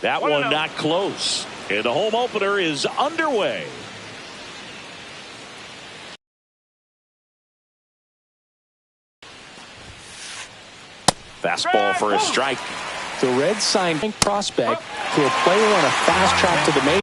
That one not close. And the home opener is underway. Fastball for a strike. The Reds signed prospect to a player on a fast track to the majors.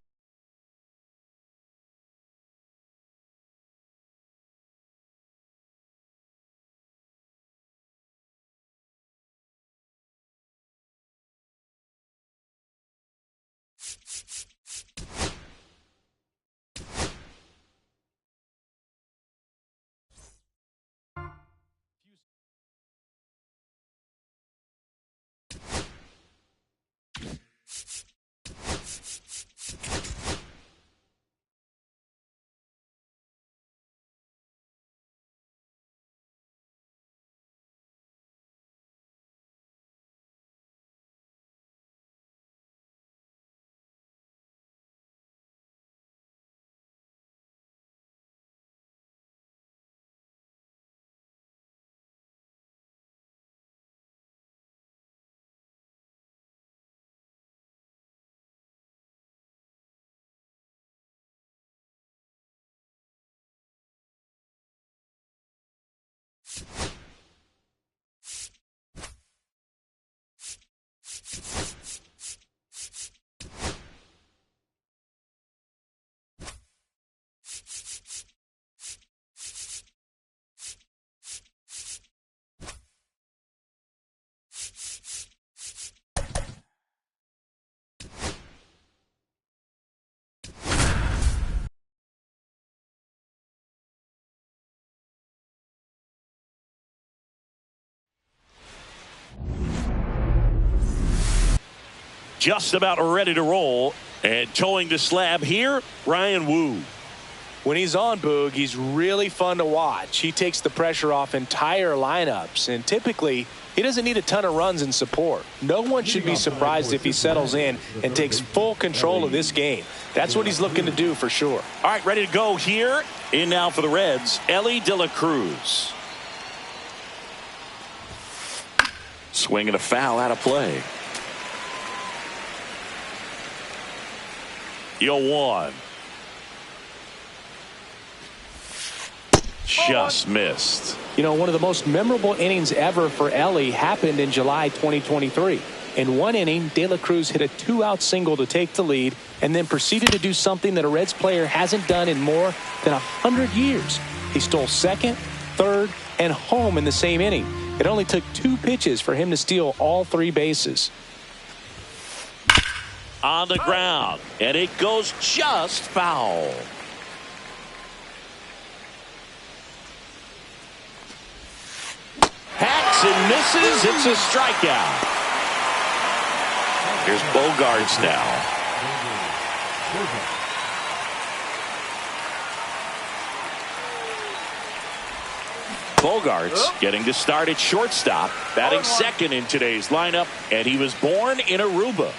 Just about ready to roll, and towing the slab here, Ryan Wu. When he's on, Boog, he's really fun to watch. He takes the pressure off entire lineups, and typically he doesn't need a ton of runs in support. No one should be surprised if he settles in and takes full control of this game. That's what he's looking to do for sure. All right, ready to go here. In now for the Reds, Elly De La Cruz. Swing and a foul out of play. 0-1. Just missed. You know, one of the most memorable innings ever for Elly happened in July 2023. In one inning, De La Cruz hit a 2-out single to take the lead and then proceeded to do something that a Reds player hasn't done in more than 100 years. He stole second, third, and home in the same inning. It only took 2 pitches for him to steal all 3 bases. On the ground, and it goes just foul. Hacks and misses. It's a strikeout. Here's Bogarts now. Bogarts getting to start at shortstop, batting second in today's lineup, and he was born in Aruba.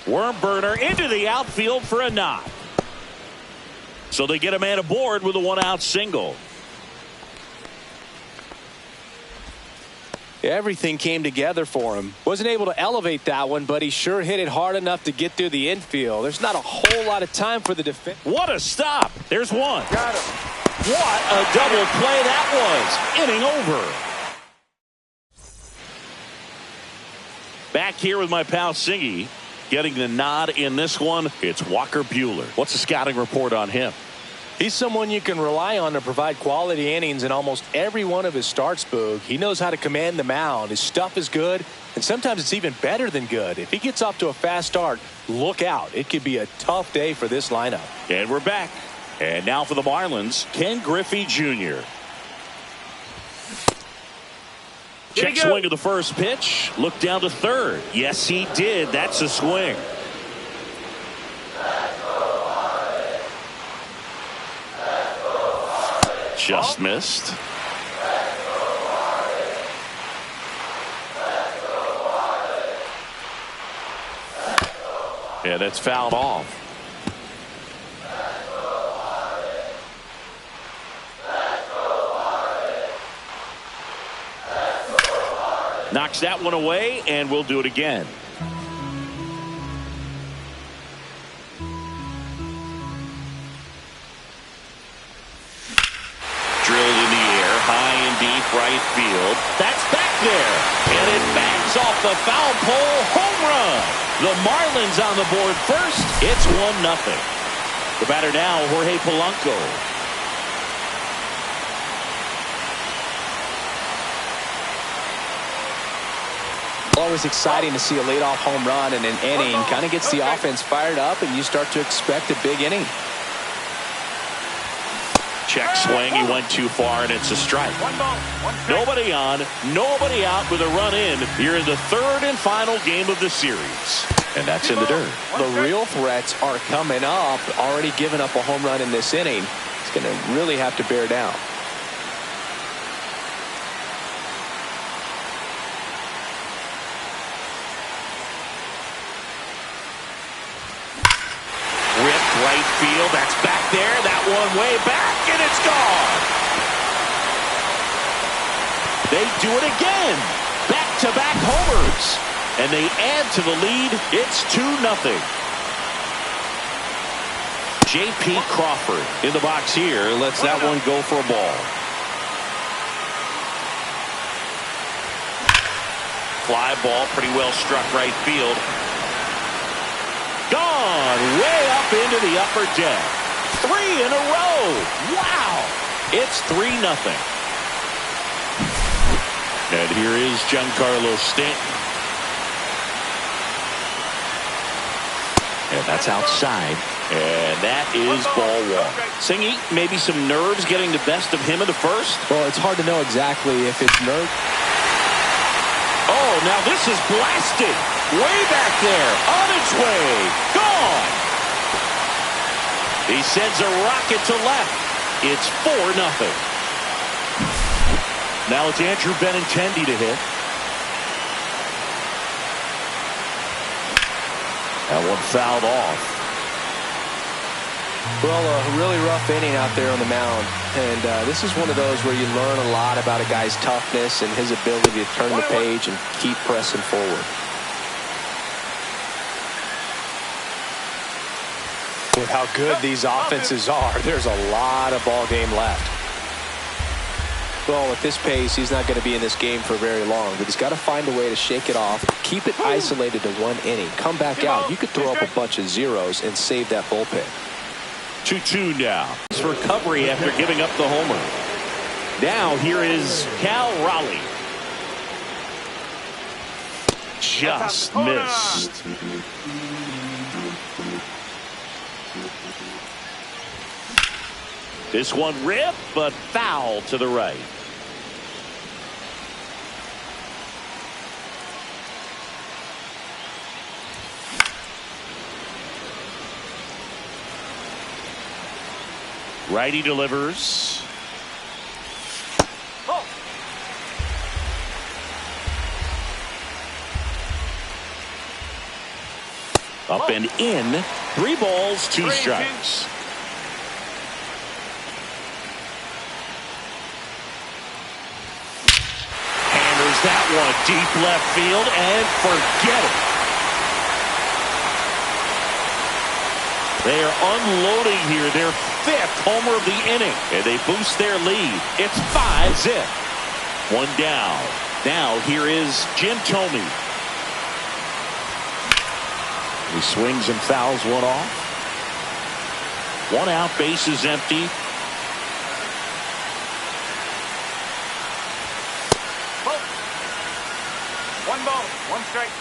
Worm burner into the outfield for a knock. So they get a man aboard with a 1-out single. Everything came together for him. Wasn't able to elevate that one, but he sure hit it hard enough to get through the infield. There's not a whole lot of time for the defense. What a stop. There's one. Got him. What a double play that was. Inning over. Back here with my pal Singy. Getting the nod in this one, it's Walker Buehler. What's the scouting report on him? He's someone you can rely on to provide quality innings in almost every one of his starts, Boog. He knows how to command the mound. His stuff is good, and sometimes it's even better than good. If he gets off to a fast start, look out. It could be a tough day for this lineup. And we're back. And now for the Marlins, Ken Griffey Jr. Check swing of the first pitch. Look down to third. Yes, he did. That's a swing. Just missed. Yeah, that's fouled off. Knocks that one away, and we'll do it again. Drilled in the air, high and deep right field. That's back there, and it bangs off the foul pole. Home run. The Marlins on the board first. It's 1-0. The batter now, Jorge Polanco. Always exciting to see a leadoff home run in an inning. Kind of gets the offense fired up, and you start to expect a big inning. Check swing. He went too far, and it's a strike. Nobody on, nobody out with a run in here in the third and final game of the series. And that's in the dirt. The real threats are coming up. Already given up a home run in this inning. It's going to really have to bear down. Ripped right field. That's back there. That one way back, and it's gone. They do it again. Back-to-back homers. And they add to the lead. It's 2-0. J.P. Crawford in the box here. Lets that one go for a ball. Fly ball, pretty well struck right field. Gone way up into the upper deck. 3 in a row. Wow. It's 3-0. And here is Giancarlo Stanton. And that's outside. And that is ball one. Singy, maybe some nerves getting the best of him in the first? Well, it's hard to know exactly if it's nerve. Oh, now this is blasted. Way back there. On its way. Gone. He sends a rocket to left. It's 4-0. Now it's Andrew Benintendi to hit. That one fouled off. Well, a really rough inning out there on the mound. And this is one of those where you learn a lot about a guy's toughness and his ability to turn the page and keep pressing forward. With how good these offenses are, there's a lot of ball game left. Well, at this pace, he's not going to be in this game for very long, but he's got to find a way to shake it off, keep it isolated to one inning, come back out. You could throw up a bunch of zeros and save that bullpen. 2-2 now. His recovery after giving up the homer. Now here is Cal Raleigh. Just missed. This one ripped, but foul to the right. Righty delivers. Oh. Up and in. 3 balls, 2 strikes. Hammers that one deep left field and forget it. They are unloading here their 5th homer of the inning, and they boost their lead. It's 5-zip. 1 down. Now here is Jim Thome. He swings and fouls one off. 1 out, base is empty. Ball. 1 ball, 1 strike.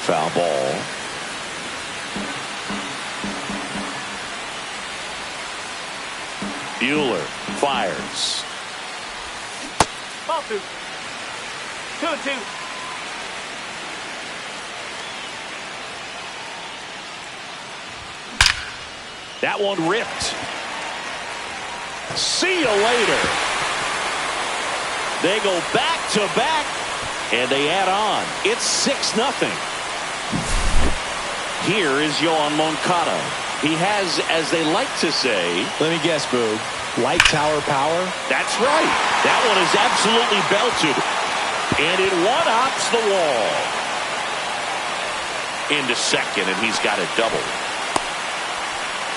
Foul ball. Buehler fires. Ball 2. 2-2. That one ripped. See you later. They go back to back, and they add on. It's 6-0. Here is Yoan Moncada. He has, as they like to say, let me guess, Boog, Light tower power. That's right. That one is absolutely belted. And it one-hops the wall. Into second, and he's got a double.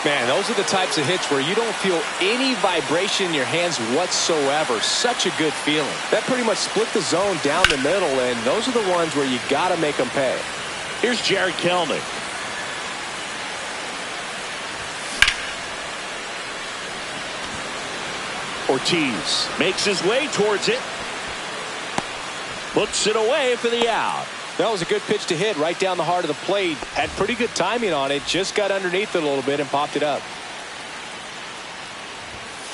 Man, those are the types of hits where you don't feel any vibration in your hands whatsoever. Such a good feeling. That pretty much split the zone down the middle, and those are the ones where you got to make them pay. Here's Jared Kelnick. Ortiz makes his way towards it. Puts it away for the out. That was a good pitch to hit right down the heart of the plate. Had pretty good timing on it. Just got underneath it a little bit and popped it up.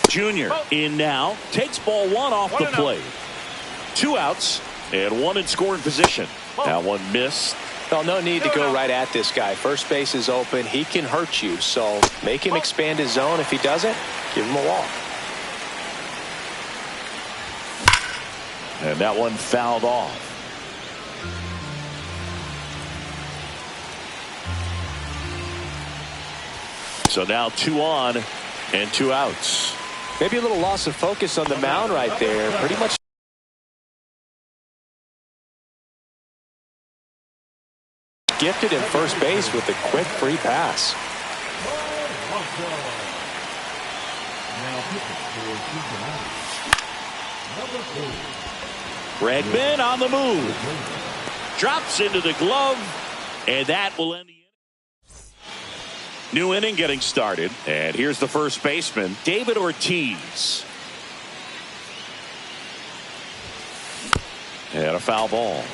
Junior in now. Takes ball one off the plate. 2 outs and 1 in scoring position. That one missed. Well, no need to go right at this guy. First base is open. He can hurt you. So make him expand his zone. If he doesn't, give him a walk. And that one fouled off. So now 2 on and 2 outs. Maybe a little loss of focus on the mound right there. Pretty much gifted in first base with a quick free pass. Bregman on the move. Drops into the glove, and that will end the inning. New inning getting started, and here's the first baseman, David Ortiz. And a foul ball.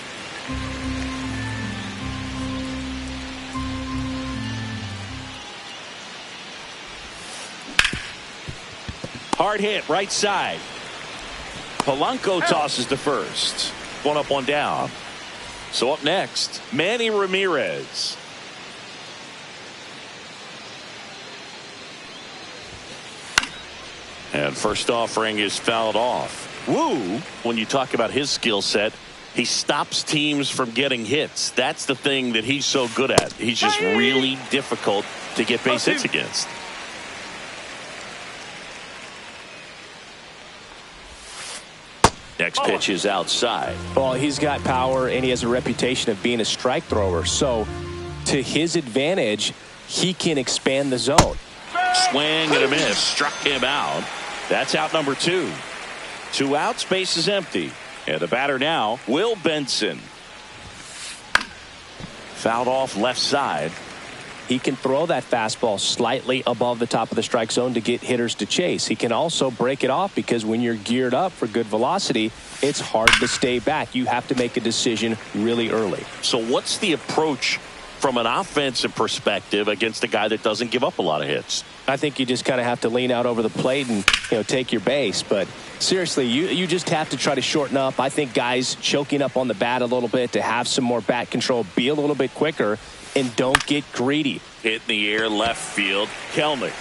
Hard hit, right side. Polanco tosses to first. 1 up, 1 down. So up next, Manny Ramirez. And first offering is fouled off. Woo, when you talk about his skill set, he stops teams from getting hits. That's the thing that he's so good at. He's just really difficult to get base hits against. Next pitch is outside. Well, he's got power, and he has a reputation of being a strike thrower. So, to his advantage, he can expand the zone. Swing and a miss. Struck him out. That's out number 2. 2 outs, base is empty. And the batter now, Will Benson. Fouled off left side. He can throw that fastball slightly above the top of the strike zone to get hitters to chase. He can also break it off because when you're geared up for good velocity, it's hard to stay back. You have to make a decision really early. So what's the approach from an offensive perspective against a guy that doesn't give up a lot of hits? I think you just kind of have to lean out over the plate and take your base. But seriously, you just have to try to shorten up. I think guys choking up on the bat a little bit to have some more bat control, be a little bit quicker, and don't get greedy. Hit in the air, left field, Kelnick.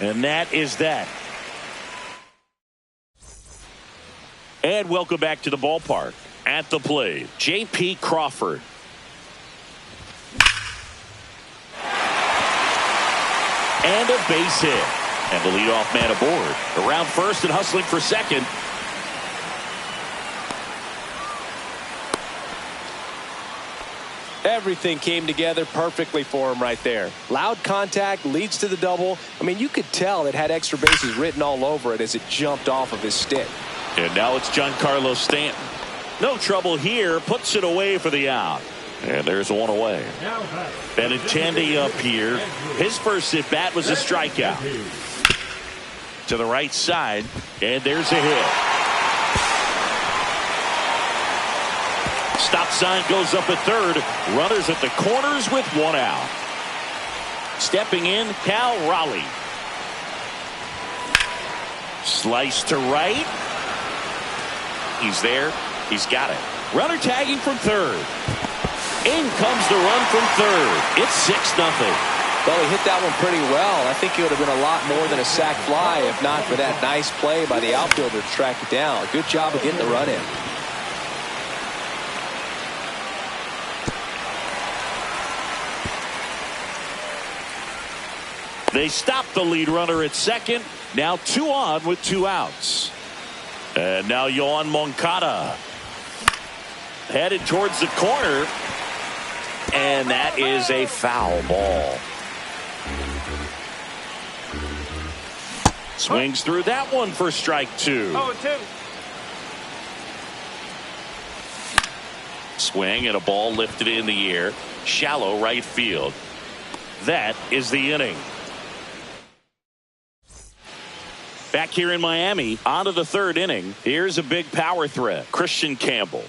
And that is that. And welcome back to the ballpark. At the plate, J.P. Crawford. And a base hit. And the leadoff man aboard. Around first and hustling for second. Everything came together perfectly for him right there. Loud contact leads to the double. I mean, you could tell it had extra bases written all over it as it jumped off of his stick. And now it's Giancarlo Stanton. No trouble here. Puts it away for the out. And there's 1 away. Benintendi up here. His first at bat was a strikeout. To the right side. And there's a hit. Stop sign goes up at third. Runners at the corners with 1 out. Stepping in, Cal Raleigh. Slice to right. He's there. He's got it. Runner tagging from third. In comes the run from third. It's 6-0. Well, he hit that one pretty well. I think it would have been a lot more than a sac fly if not for that nice play by the outfielder to track it down. Good job of getting the run in. They stop the lead runner at second. Now 2 on with 2 outs. And now Yohan Moncada headed towards the corner. And that is a foul ball. Swings through that one for strike 2. 0-2. Swing and a ball lifted in the air. Shallow right field. That is the inning. Back here in Miami, on to the 3rd inning. Here's a big power threat. Christian Campbell.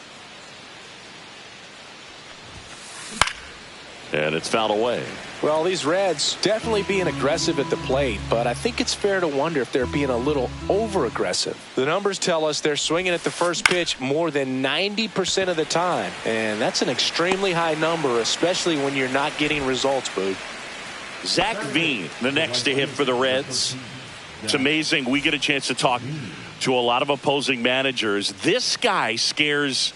And it's fouled away. Well, these Reds definitely being aggressive at the plate, but I think it's fair to wonder if they're being a little over-aggressive. The numbers tell us they're swinging at the first pitch more than 90% of the time, and that's an extremely high number, especially when you're not getting results, Boog. Zach Veen, the next to hit for the Reds. It's amazing. We get a chance to talk to a lot of opposing managers. This guy scares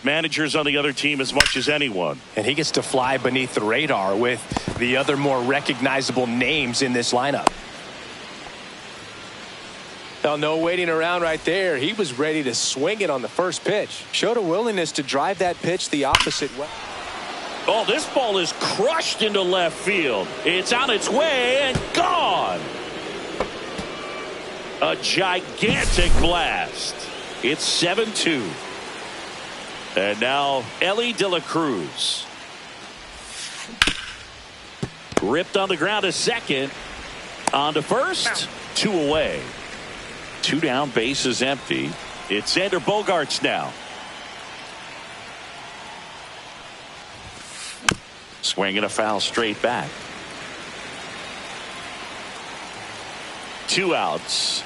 managers on the other team as much as anyone. And he gets to fly beneath the radar with the other more recognizable names in this lineup. Now, no waiting around right there. He was ready to swing it on the first pitch. Showed a willingness to drive that pitch the opposite way. Oh, this ball is crushed into left field. It's on its way and gone. A gigantic blast. It's 7-2. And now Elly De La Cruz. Ripped on the ground to second. On to first. 2 away. 2 down, bases empty. It's Xander Bogaerts now. Swinging a foul straight back. 2 outs.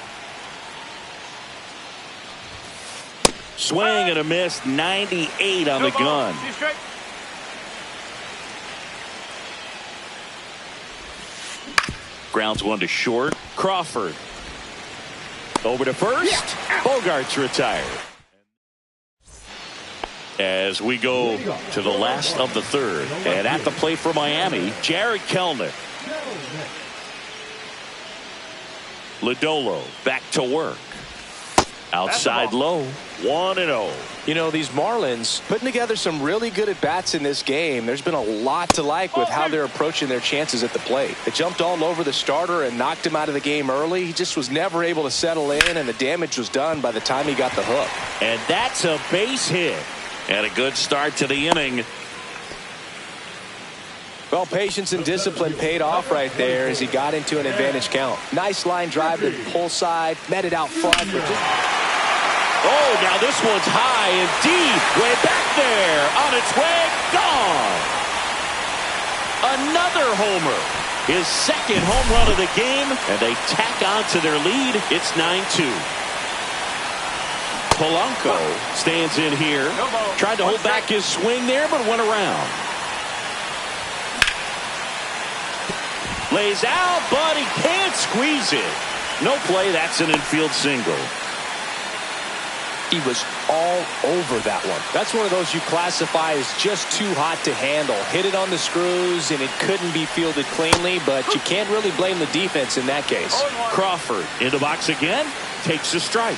Swing and a miss. 98 on the gun. Grounds 1 to short. Crawford. Over to first. Bogaerts retired. As we go to the last of the 3rd. And at the plate for Miami, Jared Kelenic. Lodolo back to work. Outside low. 1-0. You know, these Marlins putting together some really good at-bats in this game. There's been a lot to like with how they're approaching their chances at the plate. They jumped all over the starter and knocked him out of the game early. He just was never able to settle in, and the damage was done by the time he got the hook. And that's a base hit. And a good start to the inning. Well, patience and discipline paid off right there as he got into an advantage count. Nice line drive to the pull side, met it out front. Oh, now this one's high and deep, way back there, on its way, gone. Another homer, his 2nd home run of the game, and they tack on to their lead. It's 9-2. Polanco stands in here, tried to hold back his swing there, but went around. Lays out, but he can't squeeze it. No play, that's an infield single. He was all over that one. That's one of those you classify as just too hot to handle. Hit it on the screws, and it couldn't be fielded cleanly, but you can't really blame the defense in that case. Crawford in the box again, takes a strike.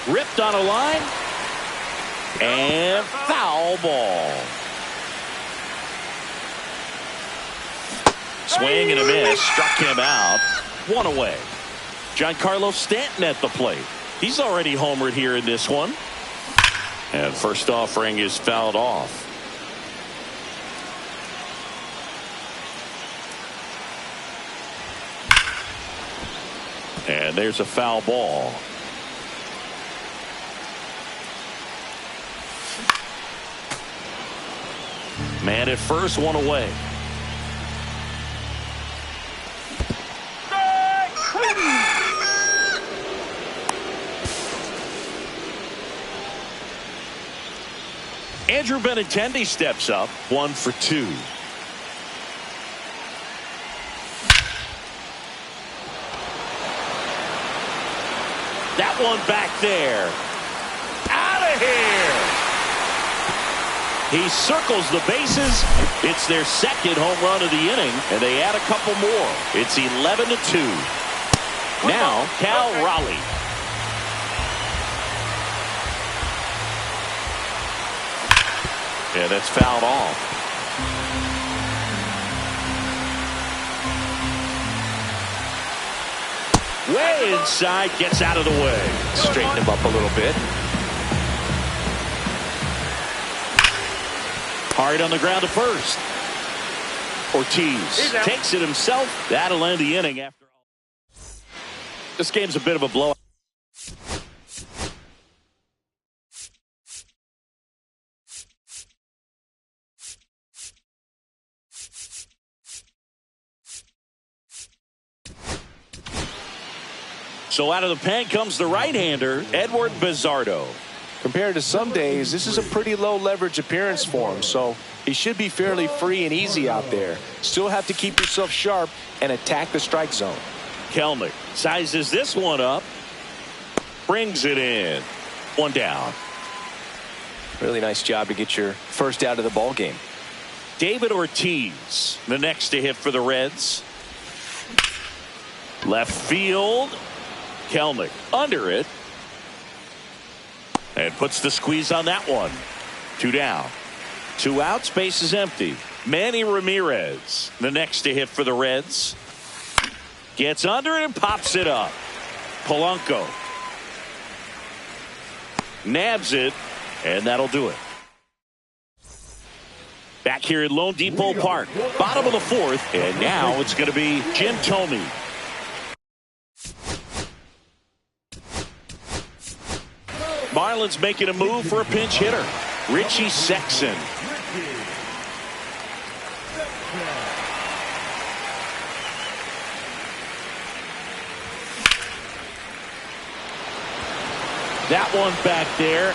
Ripped on a line, and foul ball. Swing and a miss, struck him out. 1 away. Giancarlo Stanton at the plate. He's already homered here in this one. And first offering is fouled off. And there's a foul ball. Man at first, 1 away. Andrew Benintendi steps up, 1 for 2. That one back there. Out of here. He circles the bases. It's their second home run of the inning, and they add a couple more. It's 11-2. Now, Cal Raleigh. Yeah, that's fouled off. Way inside, gets out of the way. Straighten him up a little bit. Hard on the ground to first. Ortiz takes it himself. That'll end the inning after all. This game's a bit of a blowout. So out of the pen comes the right-hander, Edward Bizardo. Compared to some days, this is a pretty low leverage appearance for him, so he should be fairly free and easy out there. Still have to keep yourself sharp and attack the strike zone. Kelnick sizes this one up, brings it in. One down. Really nice job to get your first out of the ball game. David Ortiz, the next to hit for the Reds. Left field. Kelnick under it. And puts the squeeze on that one. 2 down. 2 outs, base is empty. Manny Ramirez, the next to hit for the Reds. Gets under it and pops it up. Polanco nabs it, and that'll do it. Back here at Lone Depot Park, bottom of the 4th, and now it's going to be Jim Thome. Marlins making a move for a pinch hitter. Richie Sexson. That one back there,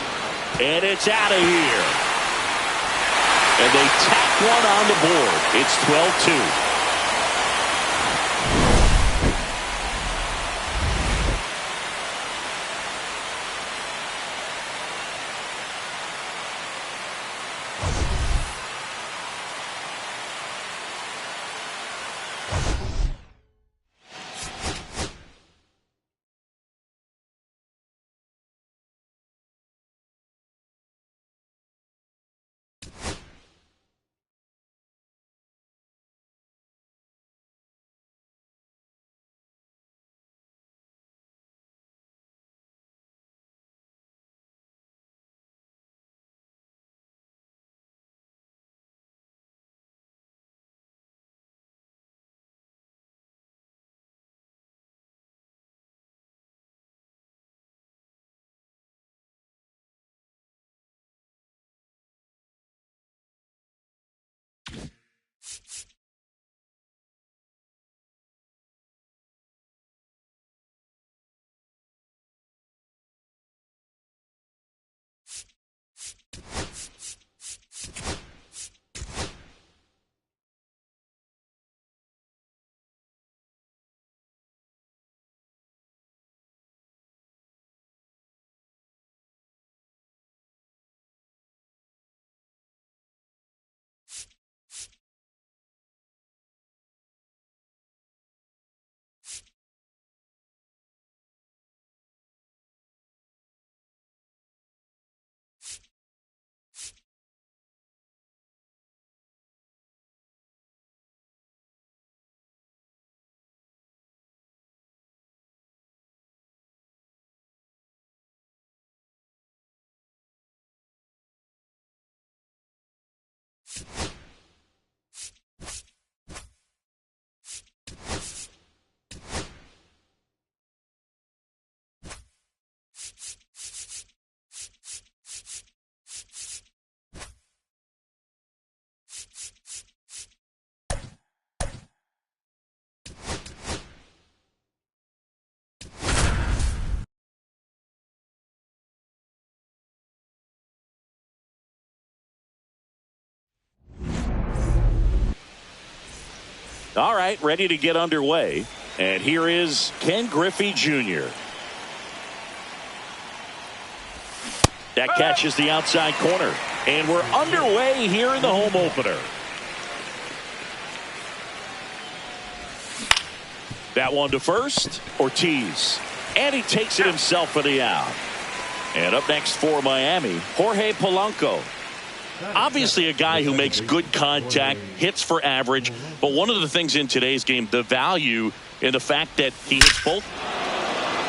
and it's out of here. And they tack one on the board. It's 12-2. All right, ready to get underway. And here is Ken Griffey Jr. That catches the outside corner. And we're underway here in the home opener. That one to first, Ortiz. And he takes it himself for the out. And up next for Miami, Jorge Polanco. Obviously a guy who makes good contact, hits for average. But one of the things in today's game, the value in the fact that he hits both.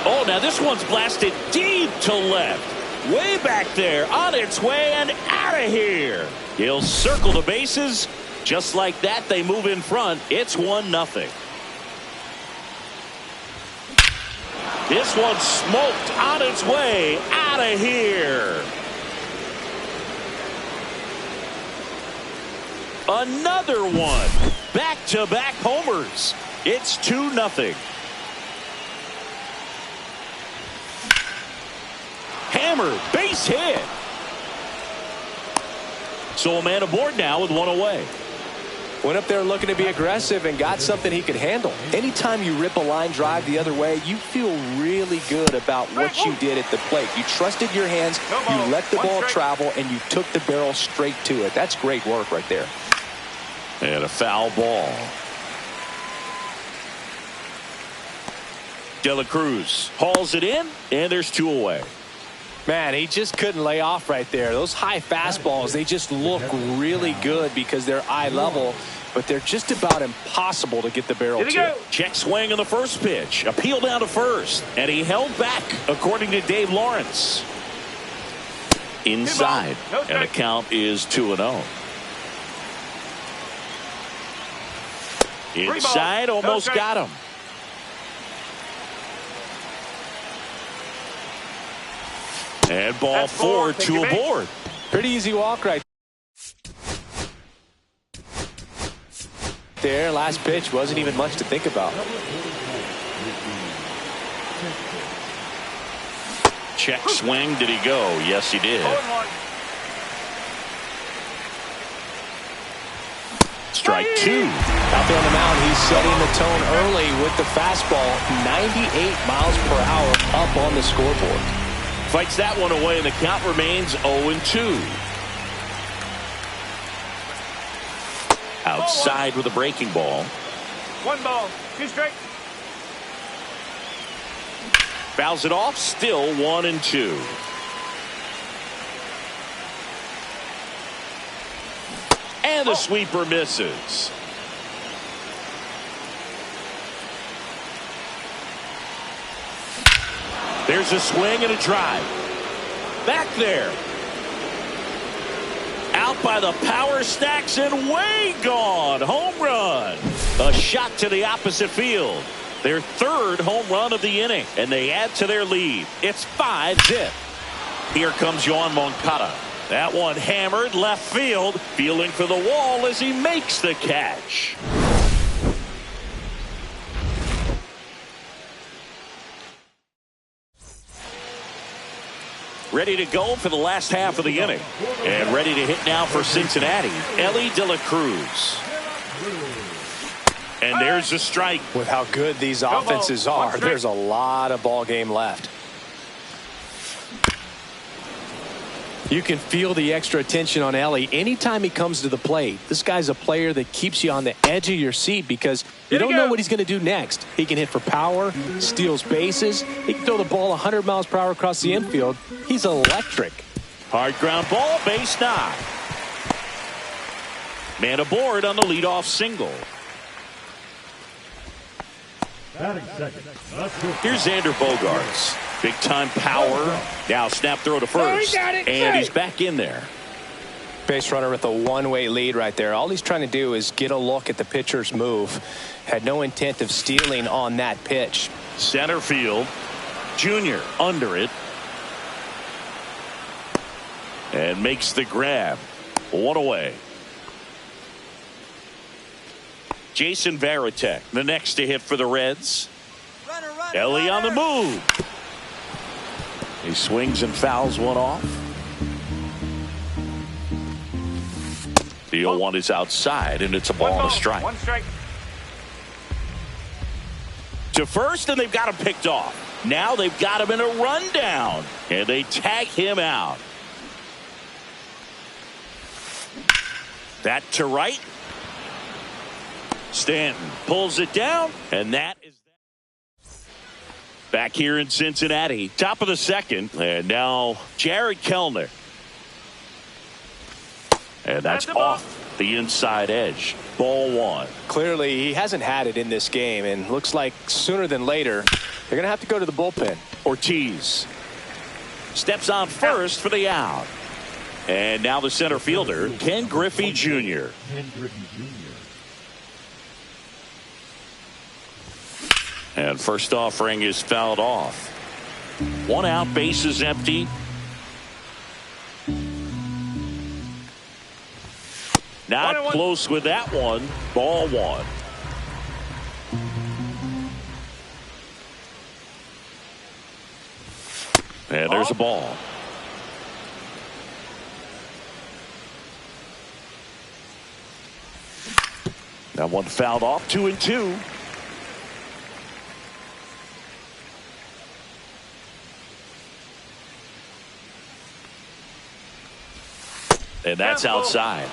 Oh, now this one's blasted deep to left. Way back there, on its way and out of here. He'll circle the bases. Just like that, they move in front. It's 1-0. This one's smoked on its way out of here. Another one. Back-to-back homers. It's 2-0. Hammer, base hit. So a man aboard now with one away. Went up there looking to be aggressive and got something he could handle. Anytime you rip a line drive the other way, you feel really good about what you did at the plate. You trusted your hands, you let the ball travel, and you took the barrel straight to it. That's great work right there. And a foul ball. De La Cruz hauls it in, and there's 2 away. Man, he just couldn't lay off right there. Those high fastballs, they just look really good because they're eye level, but they're just about impossible to get the barrel to. Check swing on the first pitch. Appeal down to first, and he held back, according to Dave Lawrence. Inside, and the count is 2-0. Inside, almost got him. And ball 4, 2 aboard. Pretty easy walk right there. Last pitch wasn't even much to think about. Check swing. Did he go? Yes, he did. Strike 2. Out there on the mound, he's setting the tone early with the fastball. 98 miles per hour up on the scoreboard. Fights that one away, and the count remains 0-2. Outside with a breaking ball. 1 ball, 2 strikes. Fouls it off, still 1-2. And the sweeper misses. There's a swing and a drive. Back there. Out by the power stacks and way gone. Home run. A shot to the opposite field. Their 3rd home run of the inning, and they add to their lead. It's 5-0. Here comes Yoan Moncada. That one hammered left field, feeling for the wall as he makes the catch. Ready to go for the last half of the inning. And ready to hit now for Cincinnati, Elly De La Cruz. And there's a strike. With how good these offenses are, there's a lot of ball game left. You can feel the extra attention on Elly anytime he comes to the plate. This guy's a player that keeps you on the edge of your seat because you don't know what he's going to do next. He can hit for power, steals bases. He can throw the ball 100 miles per hour across the infield. He's electric. Hard ground ball, base knock. Man aboard on the leadoff single. Here's Xander Bogaerts. Big time power. Now snap throw to first. And he's back in there. Base runner with a one-way lead right there. All he's trying to do is get a look at the pitcher's move. Had no intent of stealing on that pitch. Center field. Junior under it. And makes the grab. One away. Jason Varitek, the next to hit for the Reds. Elly on the move. He swings and fouls one off. The 0-1 is outside, and it's a ball and a strike. 1 strike. To first, and they've got him picked off. Now they've got him in a rundown, and they tag him out. That to right. Stanton pulls it down, and that is back here in Cincinnati. Top of the second, and now Jared Kellner. And that's off the inside edge. Ball one. Clearly, he hasn't had it in this game, and looks like sooner than later, they're going to have to go to the bullpen. Ortiz steps on first for the out. And now the center fielder, Ken Griffey Jr. And first offering is fouled off. One out, bases empty. Not close with that one. Ball one. And there's a ball. That one fouled off. 2-2. And that's outside.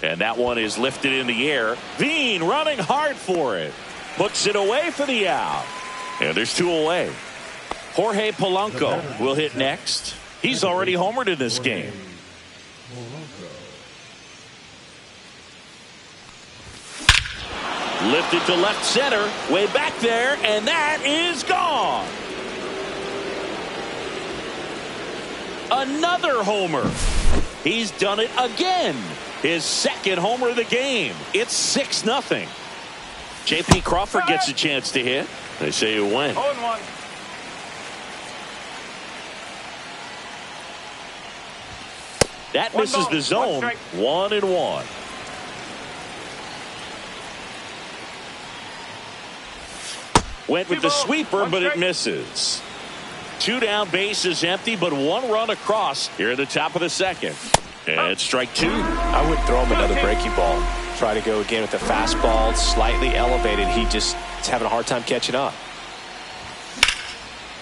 And that one is lifted in the air. Veen running hard for it. Puts it away for the out. And there's two away. Jorge Polanco will hit next. He's already homered in this game. Lifted to left center. Way back there. And that is gone. Another homer. He's done it again. His second homer of the game. It's 6-0. J.P. Crawford gets a chance to hit. They say you win. 0-1. That misses the zone. 1-1. Went with the sweeper, but it misses. 2 down, bases empty, but 1 run across here at the top of the second. And it's strike 2. I wouldn't throw him another breaking ball. Try to go again with the fastball, slightly elevated. He just is having a hard time catching up.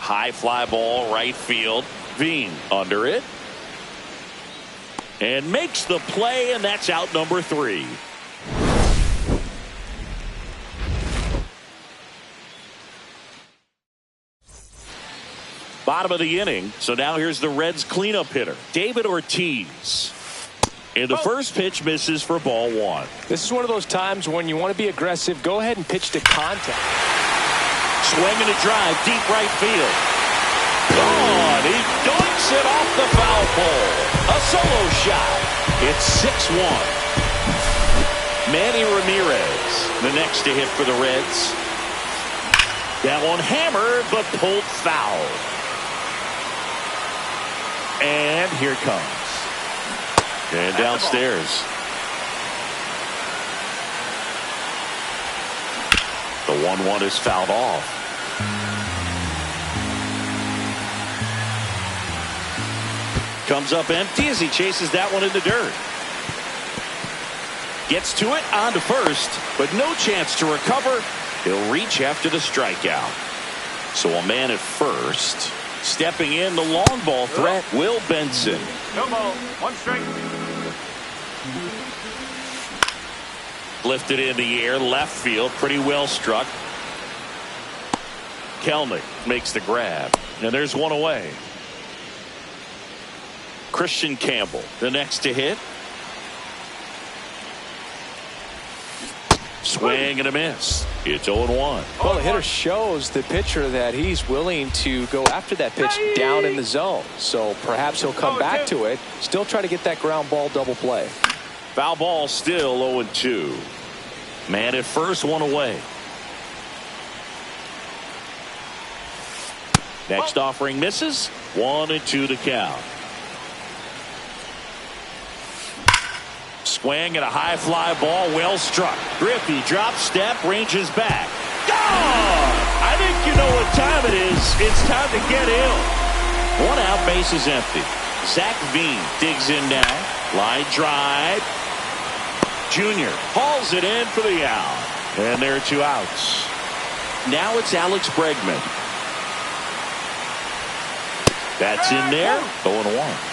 High fly ball, right field. Veen under it. And makes the play, and that's out number 3. Bottom of the inning. So now here's the Reds cleanup hitter, David Ortiz. And the first pitch misses for ball 1. This is one of those times when you want to be aggressive. Go ahead and pitch to contact. Swinging a drive, deep right field. Gone. He dunks it off the foul pole. A solo shot. It's 6-1. Manny Ramirez, the next to hit for the Reds. That one hammered, but pulled foul. And here it comes. And downstairs. The 1-1 is fouled off. Comes up empty as he chases that one in the dirt. Gets to it, on to first, but no chance to recover. He'll reach after the strikeout. So a man at first. Stepping in, the long ball threat, Will Benson. No ball. 1 strike. Lifted in the air, left field, pretty well struck. Kelnick makes the grab, and there's 1 away. Christian Campbell, the next to hit. Swing and a miss. It's 0-1. Well, the hitter shows the pitcher that he's willing to go after that pitch down in the zone. So perhaps he'll come back to it. Still try to get that ground ball double play. Foul ball still 0-2. Man at first, 1 away. Next offering misses. 1-2 to count. Swing and a high fly ball, well struck. Griffey drops step, ranges back. Gone! I think you know what time it is. It's time to get in. 1 out, bases empty. Zach Veen digs in now. Line drive. Junior hauls it in for the out. And there are 2 outs. Now it's Alex Bregman. That's in there. 0-1.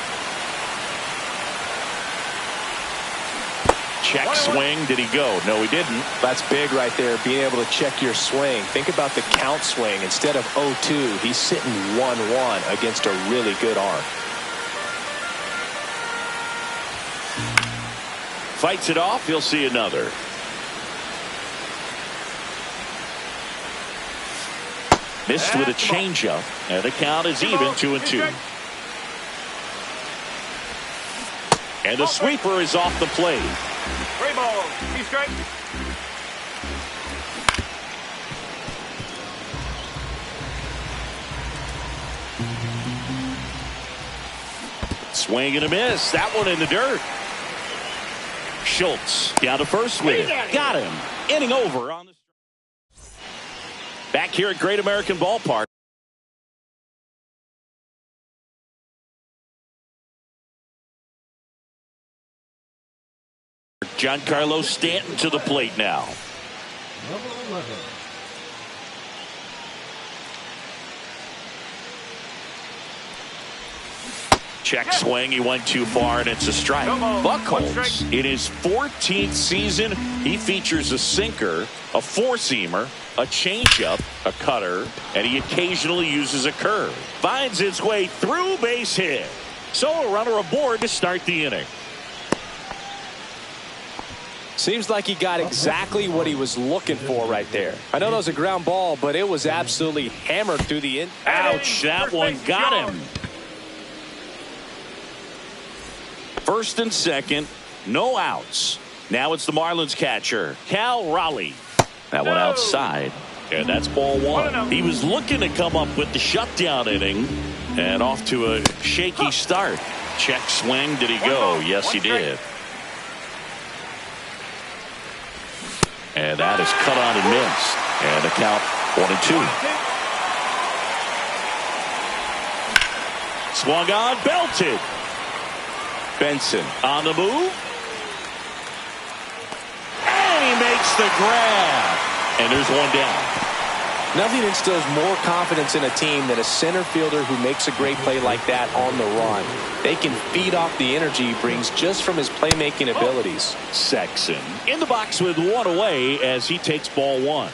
Check swing. Did he go? No, he didn't. That's big right there, being able to check your swing. Think about the count swing. Instead of 0-2, he's sitting 1-1 against a really good arm. Fights it off. He'll see another. Missed with a changeup, and the count is even 2-2. And the sweeper is off the plate. 3 balls, 2 strikes. Swing and a miss. That one in the dirt. Schultz down to first with it. Got him. Inning over on the. Back here at Great American Ballpark. Giancarlo Stanton to the plate now. Number 11. Check swing. He went too far, and it's a strike. Buchholz, in his 14th season, he features a sinker, a four-seamer, a changeup, a cutter, and he occasionally uses a curve. Finds its way through, base hit. So a runner aboard to start the inning. Seems like he got exactly what he was looking for right there. I know that was a ground ball, but it was absolutely hammered through the in. Ouch, that one got him. First and second, no outs. Now it's the Marlins catcher, Cal Raleigh. That one outside, and that's ball one. He was looking to come up with the shutdown inning, and off to a shaky start. Check swing, did he go? Yes, he did. And that is cut on and missed. And the count 1-2. Swung on, belted. Benson on the move. And he makes the grab. And there's one down. Nothing instills more confidence in a team than a center fielder who makes a great play like that on the run. They can feed off the energy he brings just from his playmaking abilities. Sexton in the box with one away as he takes ball one.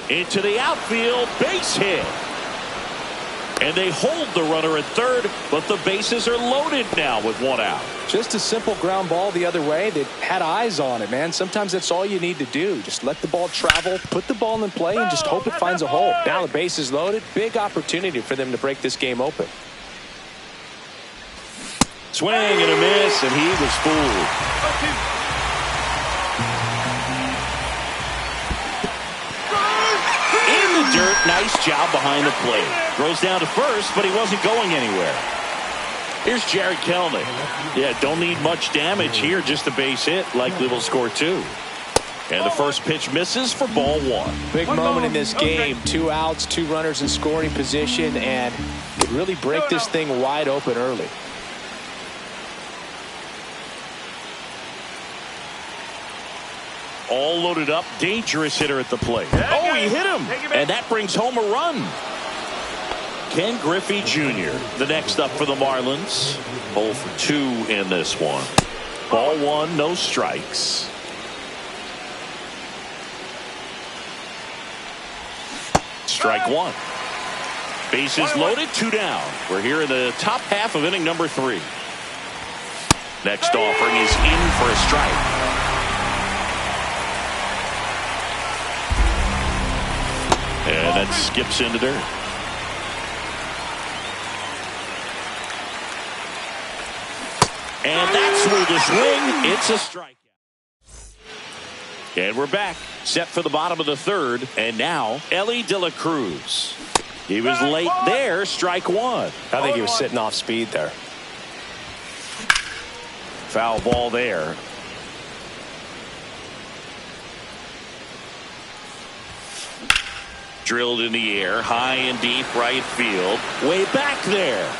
Into the outfield, base hit. And they hold the runner at third, but the bases are loaded now with one out. Just a simple ground ball the other way. They had eyes on it, man. Sometimes that's all you need to do. Just let the ball travel, put the ball in play, and just hope it finds a hole. Now the base is loaded. Big opportunity for them to break this game open. Swing and a miss, and he was fooled. In the dirt, nice job behind the plate. Throws down to first, but he wasn't going anywhere. Here's Jared Kelenic. Yeah, don't need much damage here, just a base hit. Likely will score two. And the first pitch misses for ball one. Big moment in this game. 2 outs, 2 runners in scoring position, and could really break this thing wide open early. All loaded up, dangerous hitter at the plate. Oh, he hit him, and that brings home a run. Ken Griffey Jr., the next up for the Marlins. 0 for 2 in this one. Ball one, no strikes. Strike one. Bases loaded, 2 down. We're here in the top half of inning number 3. Next offering is in for a strike. And that skips into dirt. And that's where the swing. It's a strikeout. And we're back. Set for the bottom of the third. And now, Elly De La Cruz. He was late there. Strike one. I think he was sitting off speed there. Foul ball there. Drilled in the air, high and deep right field. Way back there.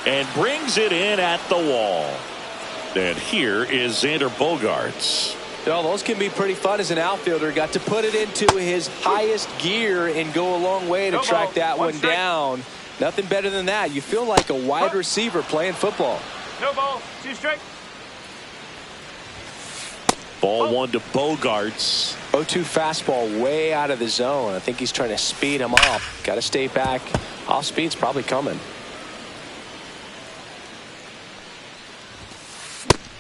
And brings it in at the wall. And here is Xander Bogaerts. Well, those can be pretty fun as an outfielder. Got to put it into his highest gear and go a long way to track that one down. Nothing better than that. You feel like a wide receiver playing football. No ball, 2 strike. Ball 1 to Bogarts. 0-2 fastball way out of the zone. I think he's trying to speed him up. Got to stay back. Off speed's probably coming.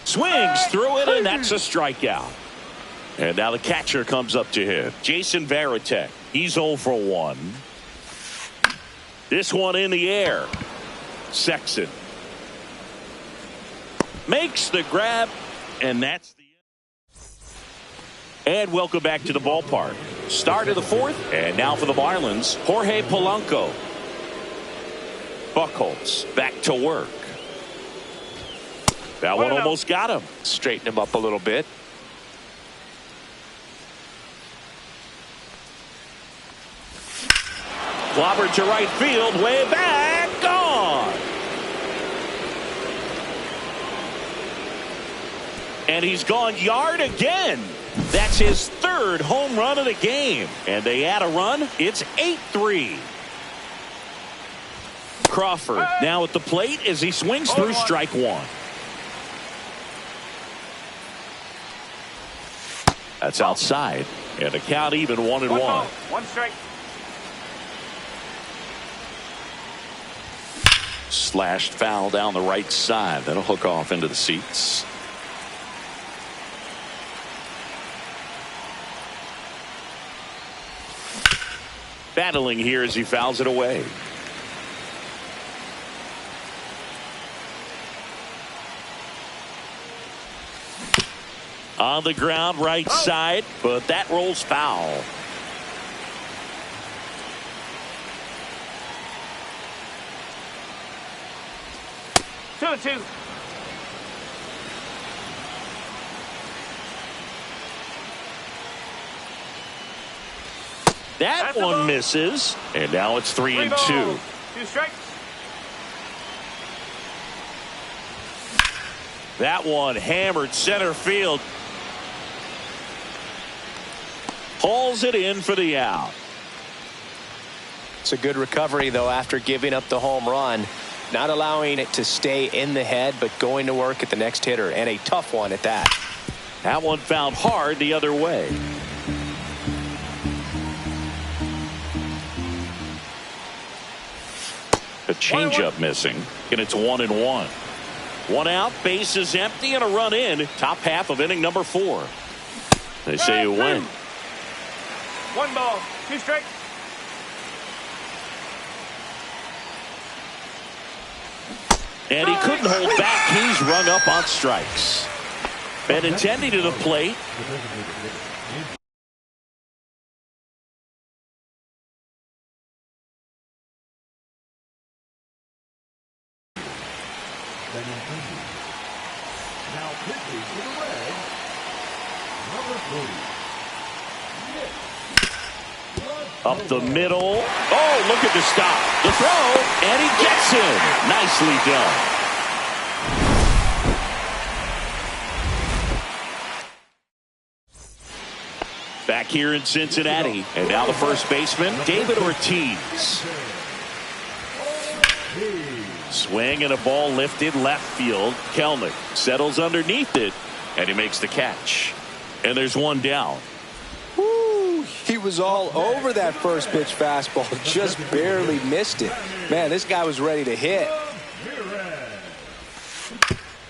Swings through it, and that's a strikeout. And now the catcher comes up to him. Jason Varitek. He's 0 for 1. This one in the air. Sexton makes the grab, and that's the end. And welcome back to the ballpark. Start of the 4th, and now for the Marlins, Jorge Polanco. Buchholz back to work. That one almost got him. Straighten him up a little bit. Clobbered to right field, way back, gone. And he's gone yard again. That's his 3rd home run of the game. And they add a run. It's 8-3. Crawford now at the plate as he swings through strike 1. That's outside. And the count even 1-1. 1 strike. Slashed foul down the right side. That'll hook off into the seats. Battling here as he fouls it away. On the ground, right side, but that rolls foul. Two. That one misses, and now it's 3-2. 2 strikes. That one hammered center field. Hauls it in for the out. It's a good recovery, though, after giving up the home run. Not allowing it to stay in the head, but going to work at the next hitter, and a tough one at that. That one found hard the other way. A changeup missing, and it's 1-1. 1 out, base is empty, and a run in. Top half of inning number 4. They say you win. 1 ball, 2 strikes. And he couldn't hold back. He's rung up on strikes. Benintendi to the plate. Now pitching to the Reds, number 30. Up the middle. Oh, look at the stop. The throw, and he gets him. Nicely done. Back here in Cincinnati. And now the first baseman, David Ortiz. Swing and a ball lifted left field. Kelnick settles underneath it, and he makes the catch. And there's one down. Woo, he was all over that first pitch fastball. Just barely missed it. Man, this guy was ready to hit.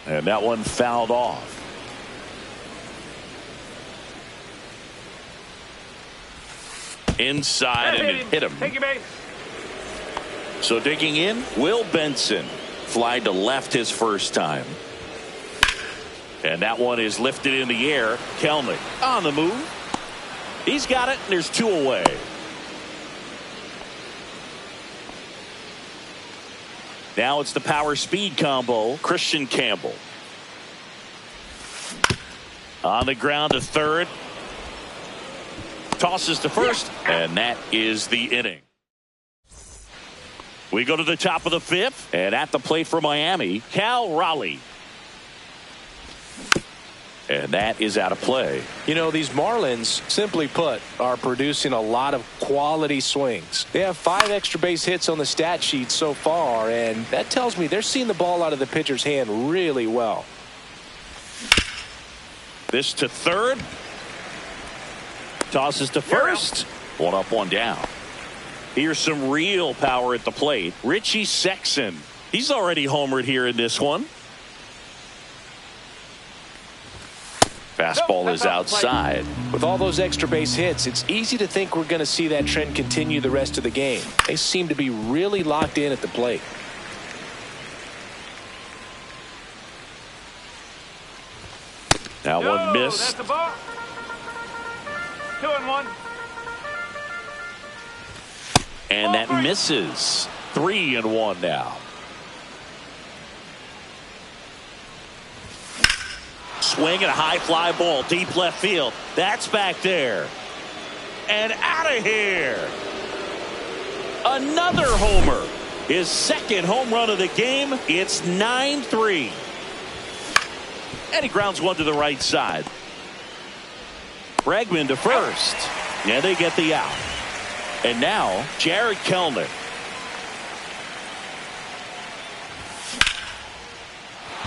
And that one fouled off. Inside, and it hit him. Take your base. So digging in, Will Benson. Flied to left his first time. And that one is lifted in the air. Kelnick on the move. He's got it, and there's 2 away. Now it's the power speed combo. Christian Campbell. On the ground to third. Tosses to first, and that is the inning. We go to the top of the 5th, and at the plate for Miami, Cal Raleigh. And that is out of play. You know, these Marlins, simply put, are producing a lot of quality swings. They have 5 extra base hits on the stat sheet so far, and that tells me they're seeing the ball out of the pitcher's hand really well. This to third. Tosses to first. 1 up, 1 down. Here's some real power at the plate. Richie Sexson. He's already homered here in this one. Fastball is outside. With all those extra base hits, it's easy to think we're going to see that trend continue the rest of the game. They seem to be really locked in at the plate. Now one missed. That's the ball. 2-1. And that misses. 3-1 now. Swing and a high fly ball deep left field. That's back there. And out of here. Another homer. His second home run of the game. It's 9-3. And he grounds one to the right side. Bregman to first. And they get the out. And now Jared Kelenic.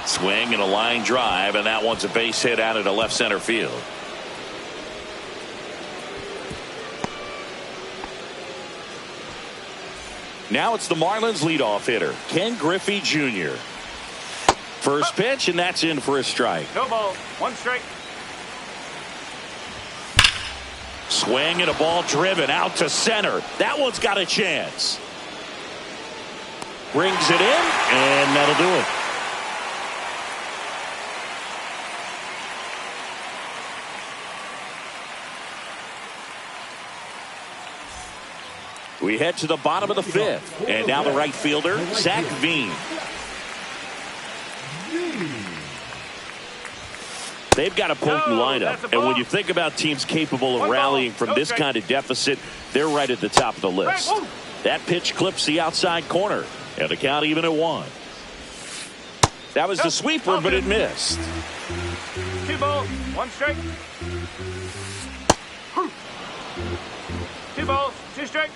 Swing and a line drive, and that one's a base hit out into left center field. Now it's the Marlins leadoff hitter, Ken Griffey Jr. First pitch, and that's in for a strike. No ball. 1 strike. Swing and a ball driven out to center. That one's got a chance. Brings it in, and that'll do it. We head to the bottom of the 5th, and now the right fielder, Zach Veen. They've got a potent lineup, and when you think about teams capable of rallying from this kind of deficit, they're right at the top of the list. That pitch clips the outside corner, and the count even at 1. That was the sweeper, but it missed. 2 balls. 1 strike. 2 balls. 2 strikes.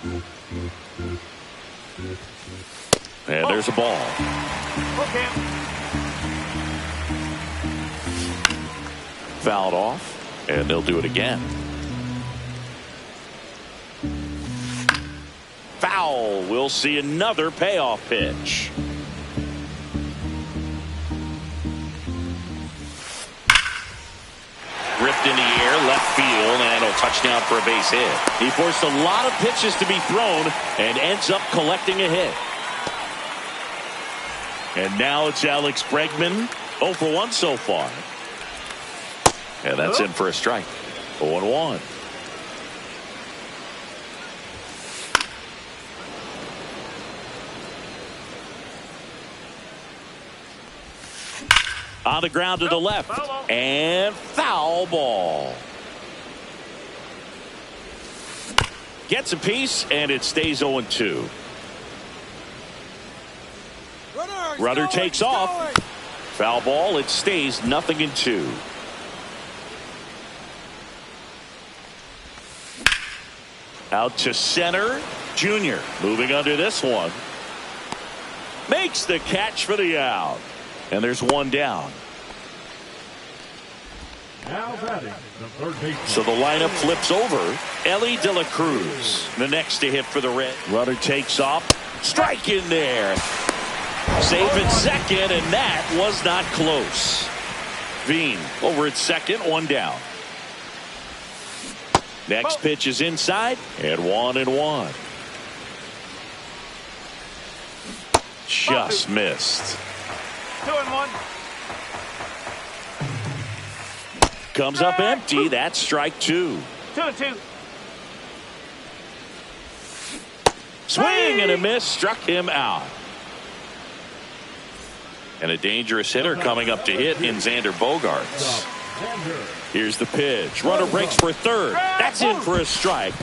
And there's a ball. Okay. Fouled off, and they'll do it again. Foul. We'll see another payoff pitch. Ripped in the air, left field, and a touchdown for a base hit. He forced a lot of pitches to be thrown and ends up collecting a hit. And now it's Alex Bregman, 0 for 1 so far. And that's in for a strike. 0-1. On the ground to the left. And foul ball. Gets a piece, and it stays 0-2. Runner takes off. Foul ball. It stays 0-2. Out to center. Junior moving under this one. Makes the catch for the out. And there's 1 down. Now batting, the third baseman. So the lineup flips over. Ellie De La Cruz, the next to hit for the Red. Runner takes off. Strike in there. Safe at second, and that was not close. Veen over at second, 1 down. Next pitch is inside, and 1-1. Just missed. 2-1. Comes up empty. That's strike 2. 2-2. Swing and a miss. Struck him out. And a dangerous hitter coming up to hit in Xander Bogaerts. Here's the pitch. Runner breaks for third. That's in for a strike.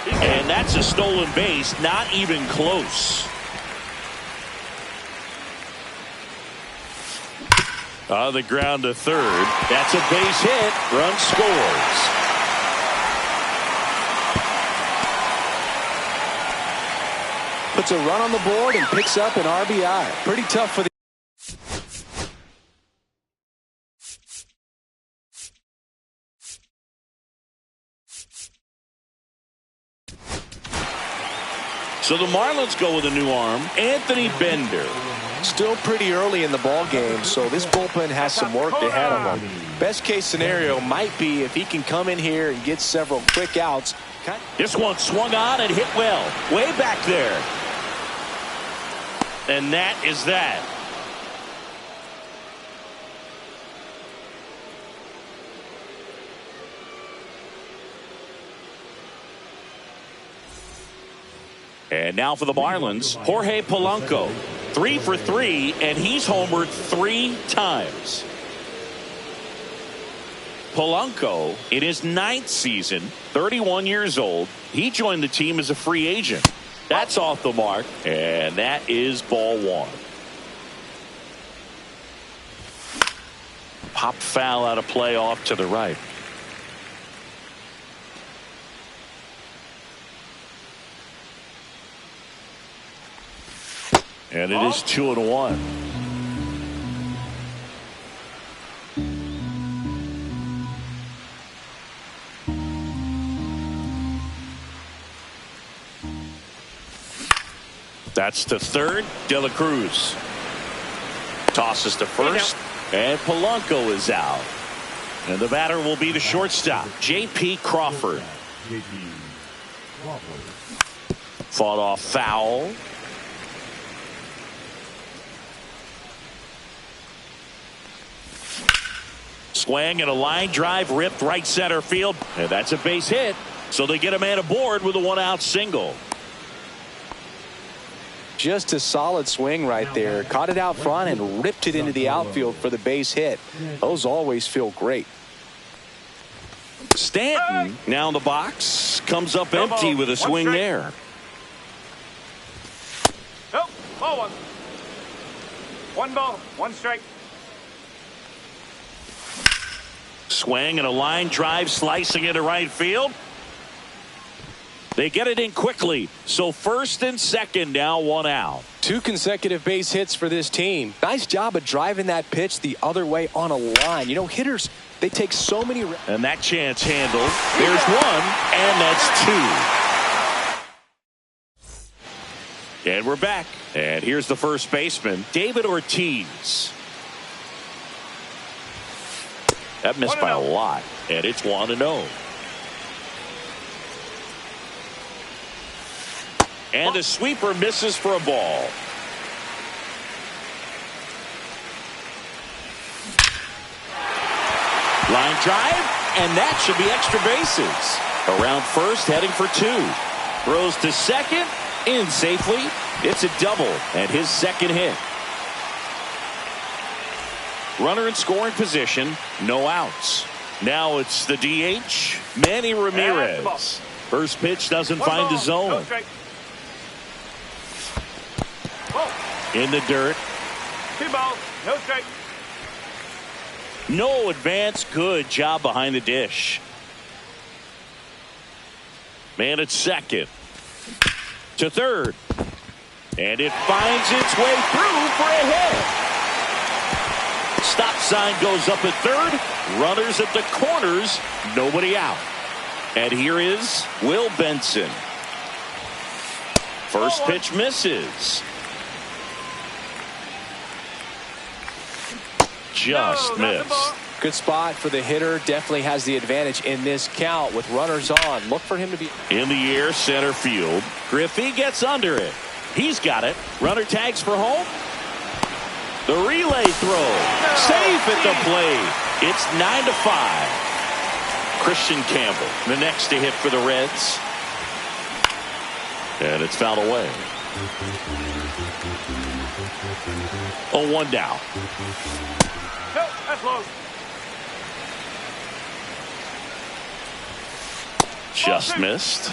And that's a stolen base. Not even close. On the ground to third. That's a base hit. Run scores. Puts a run on the board and picks up an RBI. Pretty tough for the... So the Marlins go with a new arm, Anthony Bender. Still pretty early in the ball game, so this bullpen has some work ahead of them. Best case scenario might be if he can come in here and get several quick outs. This one swung on and hit well. Way back there. And that is that. And now for the Marlins, Jorge Polanco. 3 for 3, and he's homered 3 times. Polanco, in his 9th season, 31 years old, he joined the team as a free agent. That's off the mark, and that is ball 1. Pop foul out of play off to the right. And it is 2-1. That's to third. De La Cruz tosses to first, and Polanco is out. And the batter will be the shortstop, J.P. Crawford. Fought off foul. Swing and a line drive ripped right center field. And that's a base hit. So they get a man aboard with a 1-out single. Just a solid swing right there. Caught it out front and ripped it into the outfield for the base hit. Those always feel great. Stanton now in the box. Comes up empty with a swing there. Nope. Ball 1. 1 ball, 1 strike. Swing and a line drive slicing into right field. They get it in quickly. So first and second, now 1 out. 2 consecutive base hits for this team. Nice job of driving that pitch the other way on a line. You know, hitters, they take so many... And that chance handled. There's 1, and that's 2. And we're back. And here's the first baseman, David Ortiz. That missed by a lot, and it's 1-0. And the sweeper misses for a ball. Line drive, and that should be extra bases. Around first, heading for 2. Throws to second, in safely. It's a double, and his second hit. Runner in scoring position, no outs. Now it's the DH, Manny Ramirez. First pitch doesn't find the zone. In the dirt. 2 balls, no strike. No advance. Good job behind the dish. Man at second. To third. And it finds its way through for a hit. Stop sign goes up at third. Runners at the corners. Nobody out. And here is Will Benson. First pitch misses. Just missed. Good spot for the hitter. Definitely has the advantage in this count with runners on. Look for him to be in the air, center field. Griffey gets under it. He's got it. Runner tags for home. The relay throw. Safe at the plate. It's 9-5. Christian Campbell, the next to hit for the Reds. And it's fouled away. 0-1 down. No, that's low. Just missed.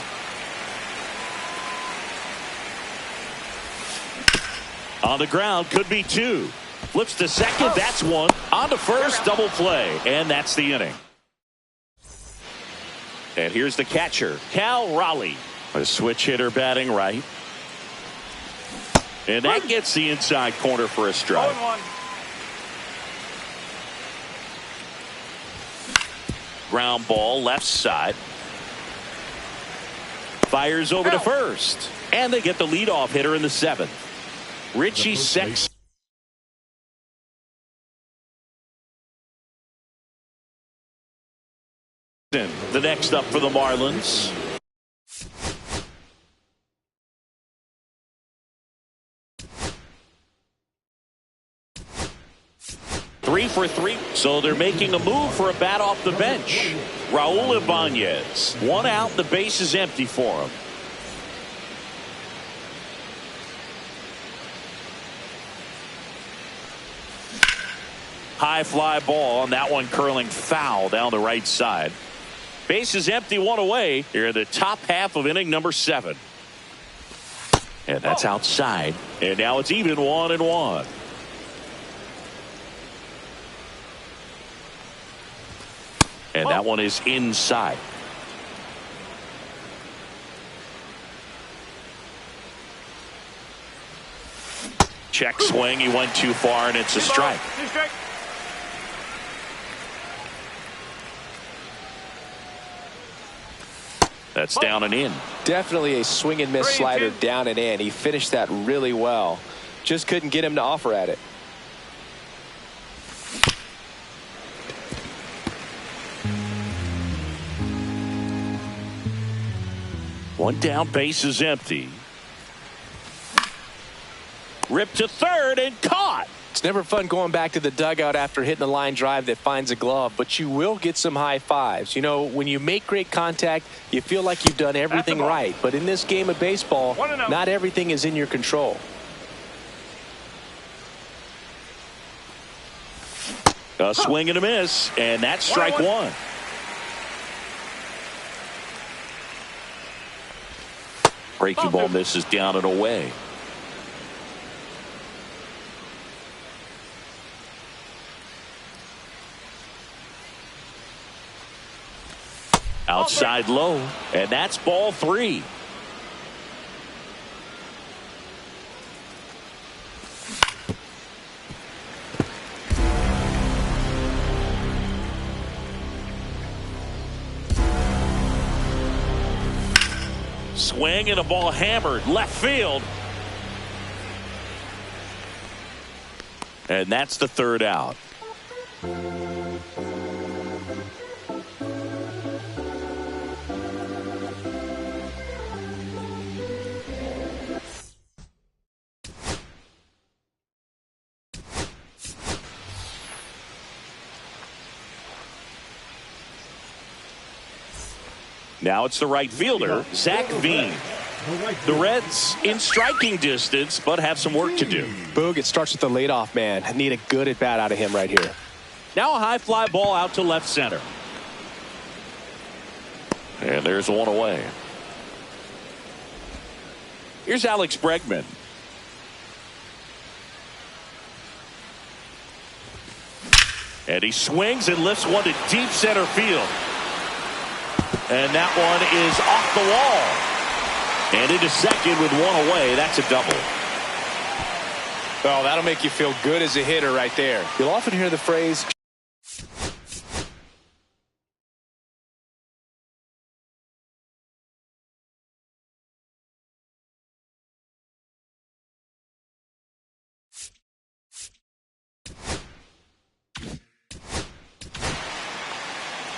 On the ground, could be 2. Flips to second. That's one. On to first. Double play. And that's the inning. And here's the catcher, Cal Raleigh. A switch hitter batting right. And that gets the inside corner for a strike. 0-1. Ground ball left side. Fires over to first. And they get the leadoff hitter in the seventh. Richie Sexton. The next up for the Marlins. Three for three. So they're making a move for a bat off the bench. Raul Ibanez. One out. The base is empty for him. High fly ball, and that one curling foul down the right side. Base is empty, one away. Here in the top half of inning number 7. And that's outside. And now it's even 1-1. And that one is inside. Check swing. He went too far, and it's a strike. That's down and in. Definitely a swing and miss slider down and in. He finished that really well. Just couldn't get him to offer at it. One down, base is empty. Ripped to third and caught. It's never fun going back to the dugout after hitting a line drive that finds a glove, but you will get some high fives. You know, when you make great contact, you feel like you've done everything right. But in this game of baseball, not everything is in your control. A swing and a miss, and that's strike one. Breaking ball misses down and away. Outside low, and that's ball 3. Swing and a ball hammered left field. And that's the third out. Now it's the right fielder, Zach Veen. The Reds in striking distance, but have some work to do. Boog, it starts with the leadoff man. Need a good at bat out of him right here. Now a high fly ball out to left center. And there's one away. Here's Alex Bregman. And he swings and lifts one to deep center field. And that one is off the wall. And into second with one away. That's a double. Oh, that'll make you feel good as a hitter right there. You'll often hear the phrase,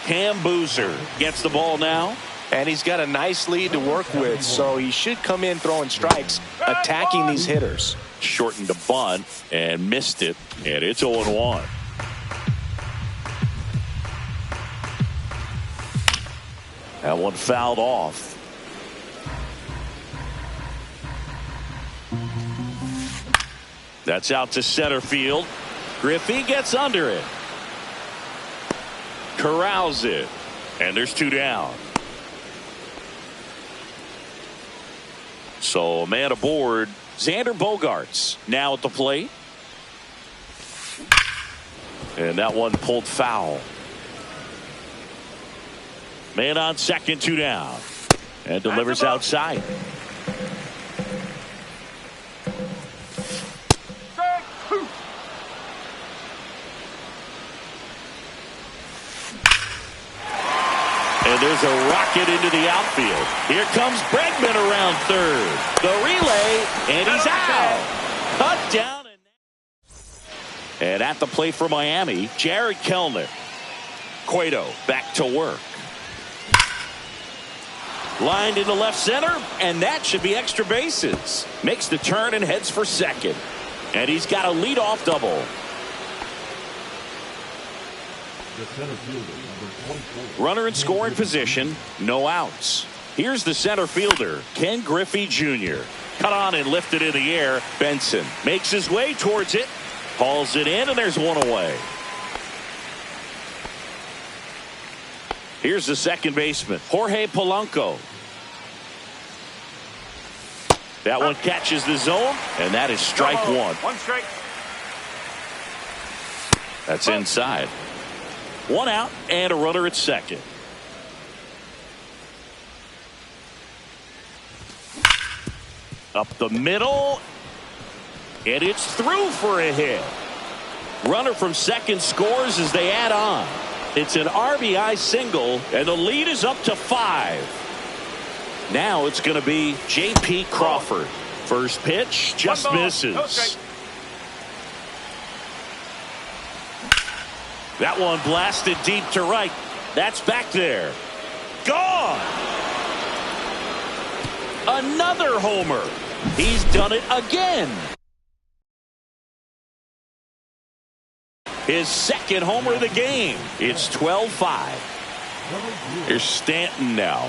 Cam Boozer gets the ball now. and he's got a nice lead to work with, so he should come in throwing strikes, attacking these hitters. Shortened a bunt and missed it, and it's 0-1. That one fouled off. That's out to center field. Griffey gets under it. Corrals it. And there's two down. So a man aboard. Xander Bogaerts now at the plate. And that one pulled foul. Man on second, 2 down. And delivers outside. And there's a rocket into the outfield. Here comes Bregman around third. The relay, and he's out. Cut down. And at the plate for Miami, Jared Kellner. Cueto back to work. Lined into left center, and that should be extra bases. Makes the turn and heads for second. And he's got a leadoff double. The center fielder, number 24. Runner in scoring position, no outs. Here's the center fielder, Ken Griffey Jr. Cut on and lifted in the air. Benson makes his way towards it. Hauls it in, and there's one away. Here's the second baseman, Jorge Polanco. That one catches the zone, and that is strike one. One strike. That's inside. One out and a runner at second. Up the middle. And it's through for a hit. Runner from second scores as they add on. It's an RBI single, and the lead is up to 5. Now it's going to be J.P. Crawford. First pitch just misses. That one blasted deep to right. That's back there. Gone. Another homer. He's done it again. His second homer of the game. It's 12-5. Here's Stanton now.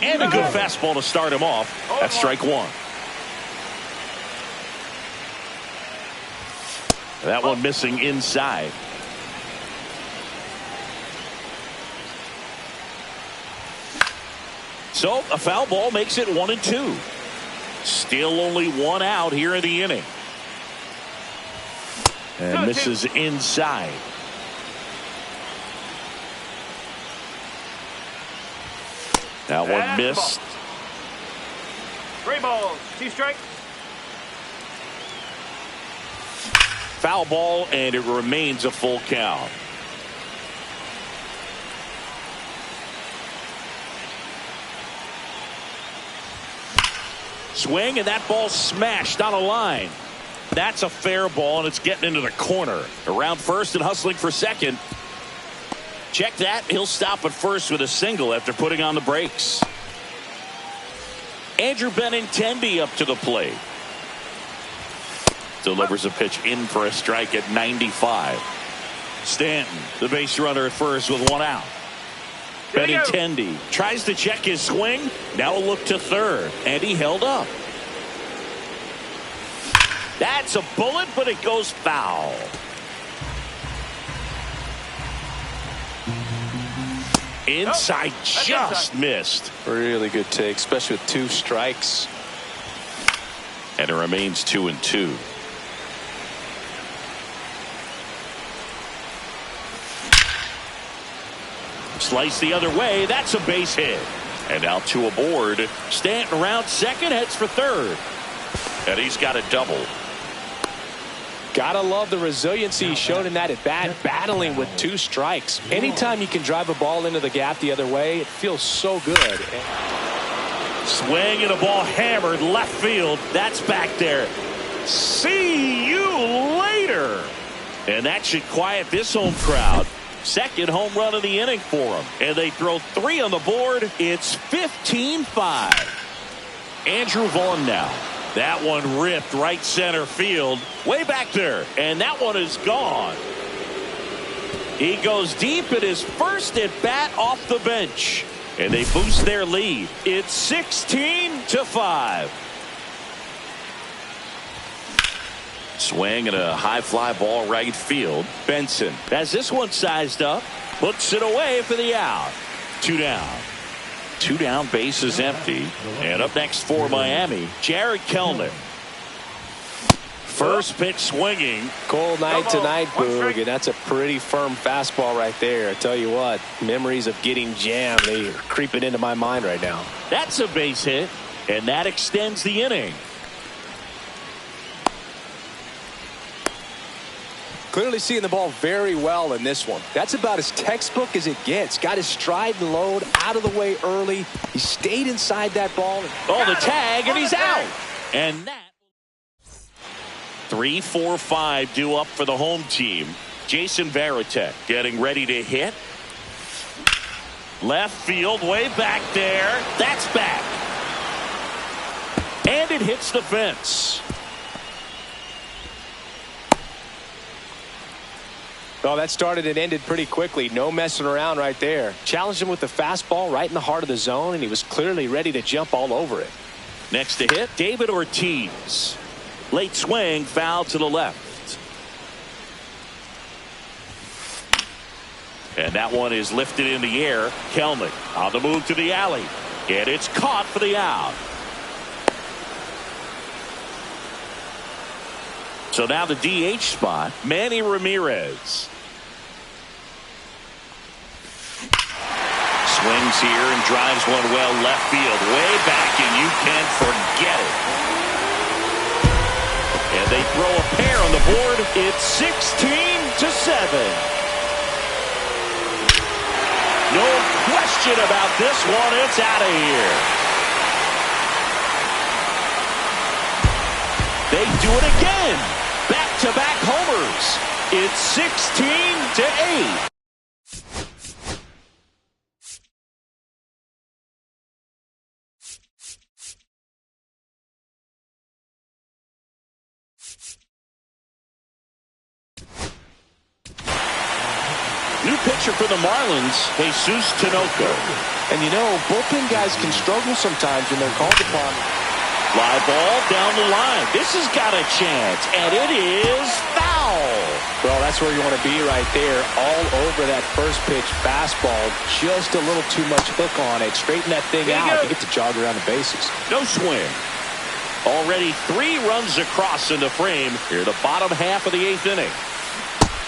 And a good fastball to start him off. That's strike one. That one missing inside. So a foul ball makes it 1-2. Still only one out here in the inning. And misses inside. That one missed. 3 balls, 2 strikes. Foul ball, and it remains a full count. Swing, and that ball smashed on a line. That's a fair ball, and it's getting into the corner. Around first and hustling for second. Check that. He'll stop at first with a single after putting on the brakes. Andrew Benintendi up to the plate. Delivers a pitch in for a strike at 95. Stanton, the base runner at first with one out. Benintendi tries to check his swing. Now a look to third, and he held up. That's a bullet, but it goes foul. Inside, just missed. Really good take, especially with 2 strikes. And it remains 2-2. Slice the other way. That's a base hit. And now 2 aboard. Stanton around second, heads for third. And he's got a double. Gotta love the resiliency he showed in that at bat, battling with 2 strikes. Anytime you can drive a ball into the gap the other way, it feels so good. Swing and a ball hammered left field. That's back there. See you later. And that should quiet this home crowd. Second home run of the inning for him. And they throw 3 on the board. It's 15-5. Andrew Vaughn now. That one ripped right center field. Way back there. And that one is gone. He goes deep in his first at bat off the bench. And they boost their lead. It's 16-5. Swing and a high fly ball right field. Benson has this one sized up. Puts it away for the out. 2 down. 2 down, base is empty. And up next for Miami, Jared Kellner. First pitch swinging. Cold night tonight, One Boog, strike. and that's a pretty firm fastball right there. I tell you what, memories of getting jammed, they are creeping into my mind right now. That's a base hit, and that extends the inning. Clearly seeing the ball very well in this one. That's about as textbook as it gets. Got his stride and load out of the way early. He stayed inside that ball. Oh, the tag, and he's out. And that 3-4-5 due up for the home team. Jason Varitek getting ready to hit. Left field, way back there. That's back. And it hits the fence. Oh, that started and ended pretty quickly. No messing around right there. Challenged him with the fastball right in the heart of the zone, and he was clearly ready to jump all over it. Next to hit, David Ortiz. Late swing, foul to the left. And that one is lifted in the air. Kelnick on the move to the alley. And it's caught for the out. So now the DH spot, Manny Ramirez. Swings here and drives one well left field. Way back, and you can forget it. And they throw a pair on the board. It's 16-7. No question about this one. It's out of here. They do it again. Back-to-back homers. It's 16-8. New pitcher for the Marlins, Jesus Tinoco. And you know, bullpen guys can struggle sometimes when they're called upon. Fly ball down the line. This has got a chance, and it is foul. Well, that's where you want to be right there. All over that first pitch fastball. Just a little too much hook on it. Straighten that thing out to get to jog around the bases. No swing. Already 3 runs across in the frame here, the bottom half of the 8th inning.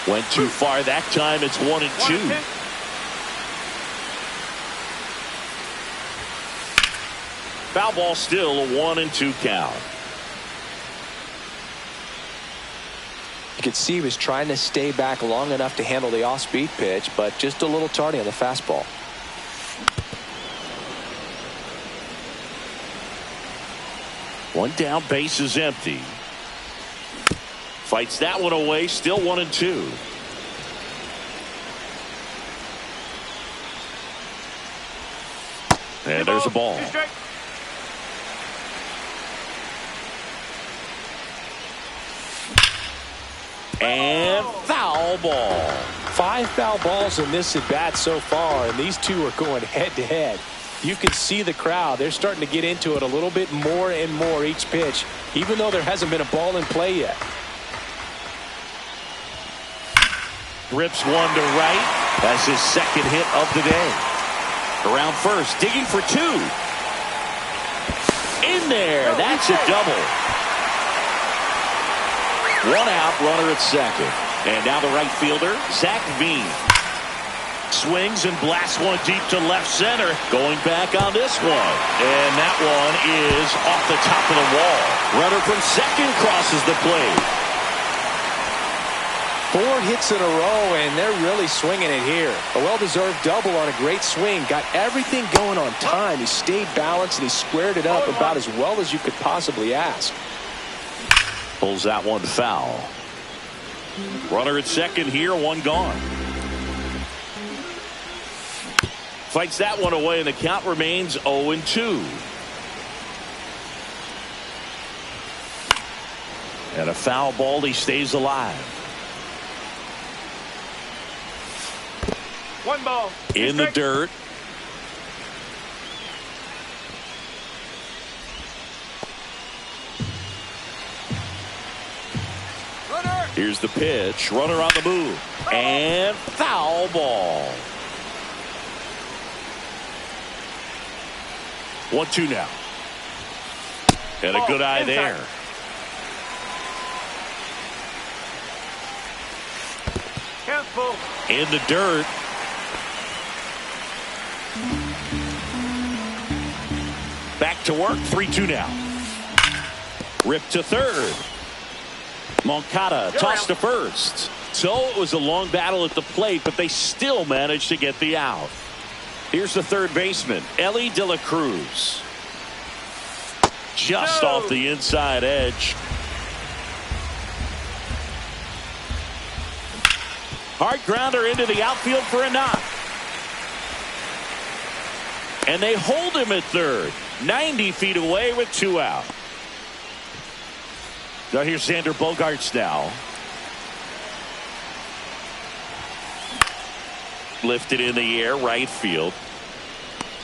Went too far that time. It's 1-2. Foul ball, still a 1-2 count. You could see he was trying to stay back long enough to handle the off-speed pitch, but just a little tardy on the fastball. One down, base is empty. Fights that one away, still 1-2. And there's a ball. And foul ball. 5 foul balls in this at bat so far, and these two are going head to head. You can see the crowd. They're starting to get into it a little bit more and more each pitch, even though there hasn't been a ball in play yet. Rips one to right. That's his second hit of the day. Around first, digging for 2. In there, that's a double. 1 out, runner at second. And now the right fielder, Zach Veen. Swings and blasts one deep to left center. Going back on this one. And that one is off the top of the wall. Runner from second crosses the plate. 4 hits in a row, and they're really swinging it here. A well-deserved double on a great swing. Got everything going on time. He stayed balanced, and he squared it up about as well as you could possibly ask. Pulls that one foul. Runner at second here, 1 gone. Fights that one away, and the count remains 0-2. And a foul ball, he stays alive. 1 ball. In the dirt. Here's the pitch. Runner on the move. And foul ball. 1-2 now. And a good eye there. Full. In the dirt. Back to work. 3-2 now. Rip to third. Moncada tossed to first. So it was a long battle at the plate, but they still managed to get the out. Here's the third baseman, Elly De La Cruz. Just off the inside edge. Hard grounder into the outfield for a knock. And they hold him at third. 90 feet away with 2 out. Now here's Xander Bogaerts now. Lifted in the air, right field.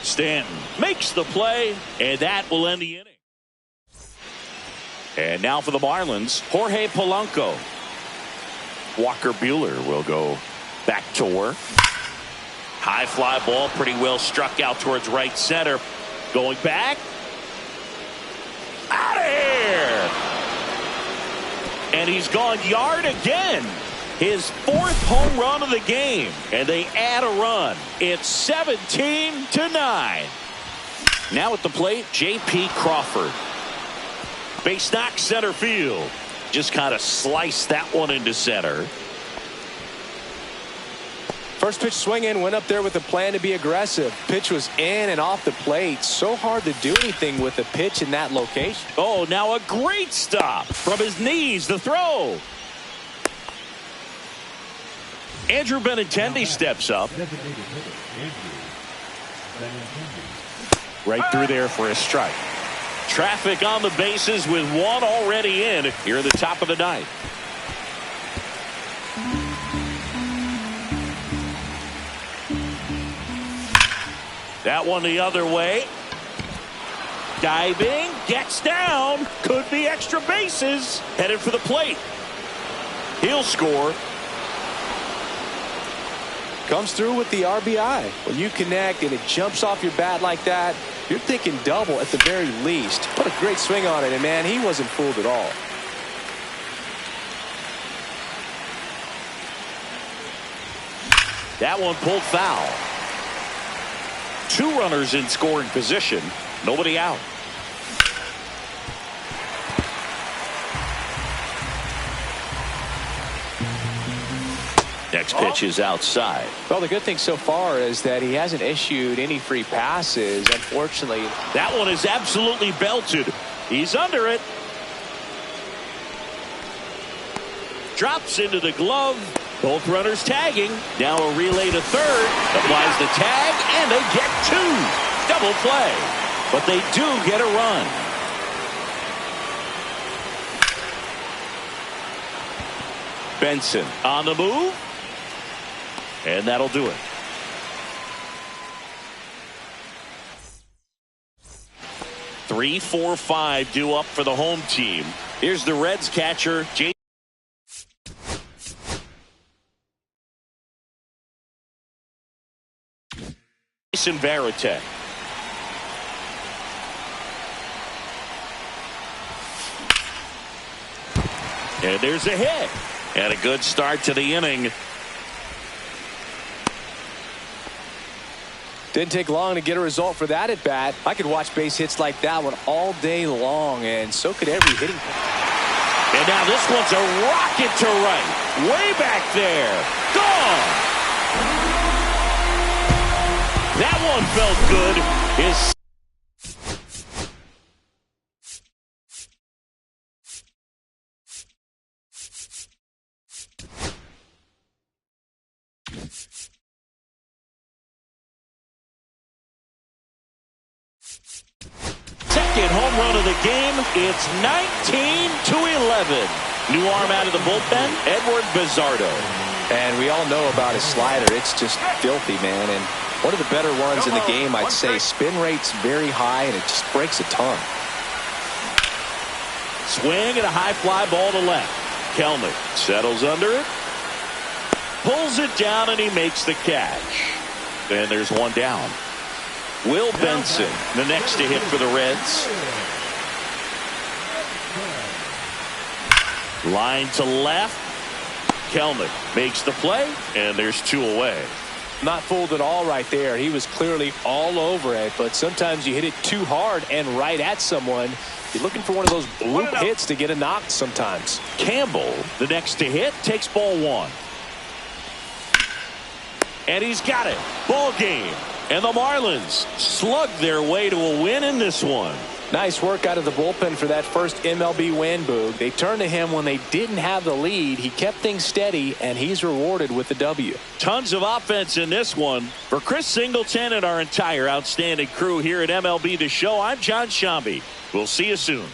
Stanton makes the play, and that will end the inning. And now for the Marlins, Jorge Polanco. Walker Buehler will go back to work. High fly ball, pretty well struck out towards right center. Going back. Out of here! And he's gone yard again. His 4th home run of the game. And they add a run. It's 17-9. Now at the plate, J.P. Crawford. Base knock, center field. Just kind of sliced that one into center. First pitch swinging, went up there with a plan to be aggressive. Pitch was in and off the plate. So hard to do anything with a pitch in that location. Oh, now a great stop from his knees. The throw. Andrew Benintendi steps up. Right through there for a strike. Traffic on the bases with 1 already in here at the top of the 9th. That one the other way. Diving, gets down, could be extra bases. Headed for the plate. He'll score. Comes through with the RBI. When you connect and it jumps off your bat like that, you're thinking double at the very least. What a great swing on it, and man, he wasn't fooled at all. That one pulled foul. 2 runners in scoring position. Nobody out. Next pitch is outside. Well, the good thing so far is that he hasn't issued any free passes. Unfortunately, that one is absolutely belted. He's under it. Drops into the glove. Both runners tagging. Now a relay to third. Applies the tag, and they get 2. Double play. But they do get a run. Benson on the move. And that'll do it. Three, 4, 5 due up for the home team. Here's the Reds catcher, Jason Varitek. And there's a hit. And a good start to the inning. Didn't take long to get a result for that at bat. I could watch base hits like that one all day long, and so could every hitting. And now this one's a rocket to right. Way back there. Gone. That one felt good. His second home run of the game. It's 19-11. New arm out of the bullpen, Edward Bizardo. And we all know about his slider. It's just filthy, man. And one of the better ones in the game, I'd say. Spin rate's very high, and it just breaks a ton. Swing and a high fly ball to left. Kelnick settles under it. Pulls it down, and he makes the catch. And there's one down. Will Benson, the next to hit for the Reds. Line to left. Kelnick makes the play, and there's 2 away. Not fooled at all right there. He was clearly all over it, but sometimes you hit it too hard and right at someone. You're looking for one of those bloop hits to get a knock sometimes. Campbell, the next to hit, takes ball 1. And he's got it. Ball game. And the Marlins slug their way to a win in this one. Nice work out of the bullpen for that first MLB win, Boog. They turned to him when they didn't have the lead. He kept things steady, and he's rewarded with the W. Tons of offense in this one. For Chris Singleton and our entire outstanding crew here at MLB The Show, I'm John Shambi. We'll see you soon.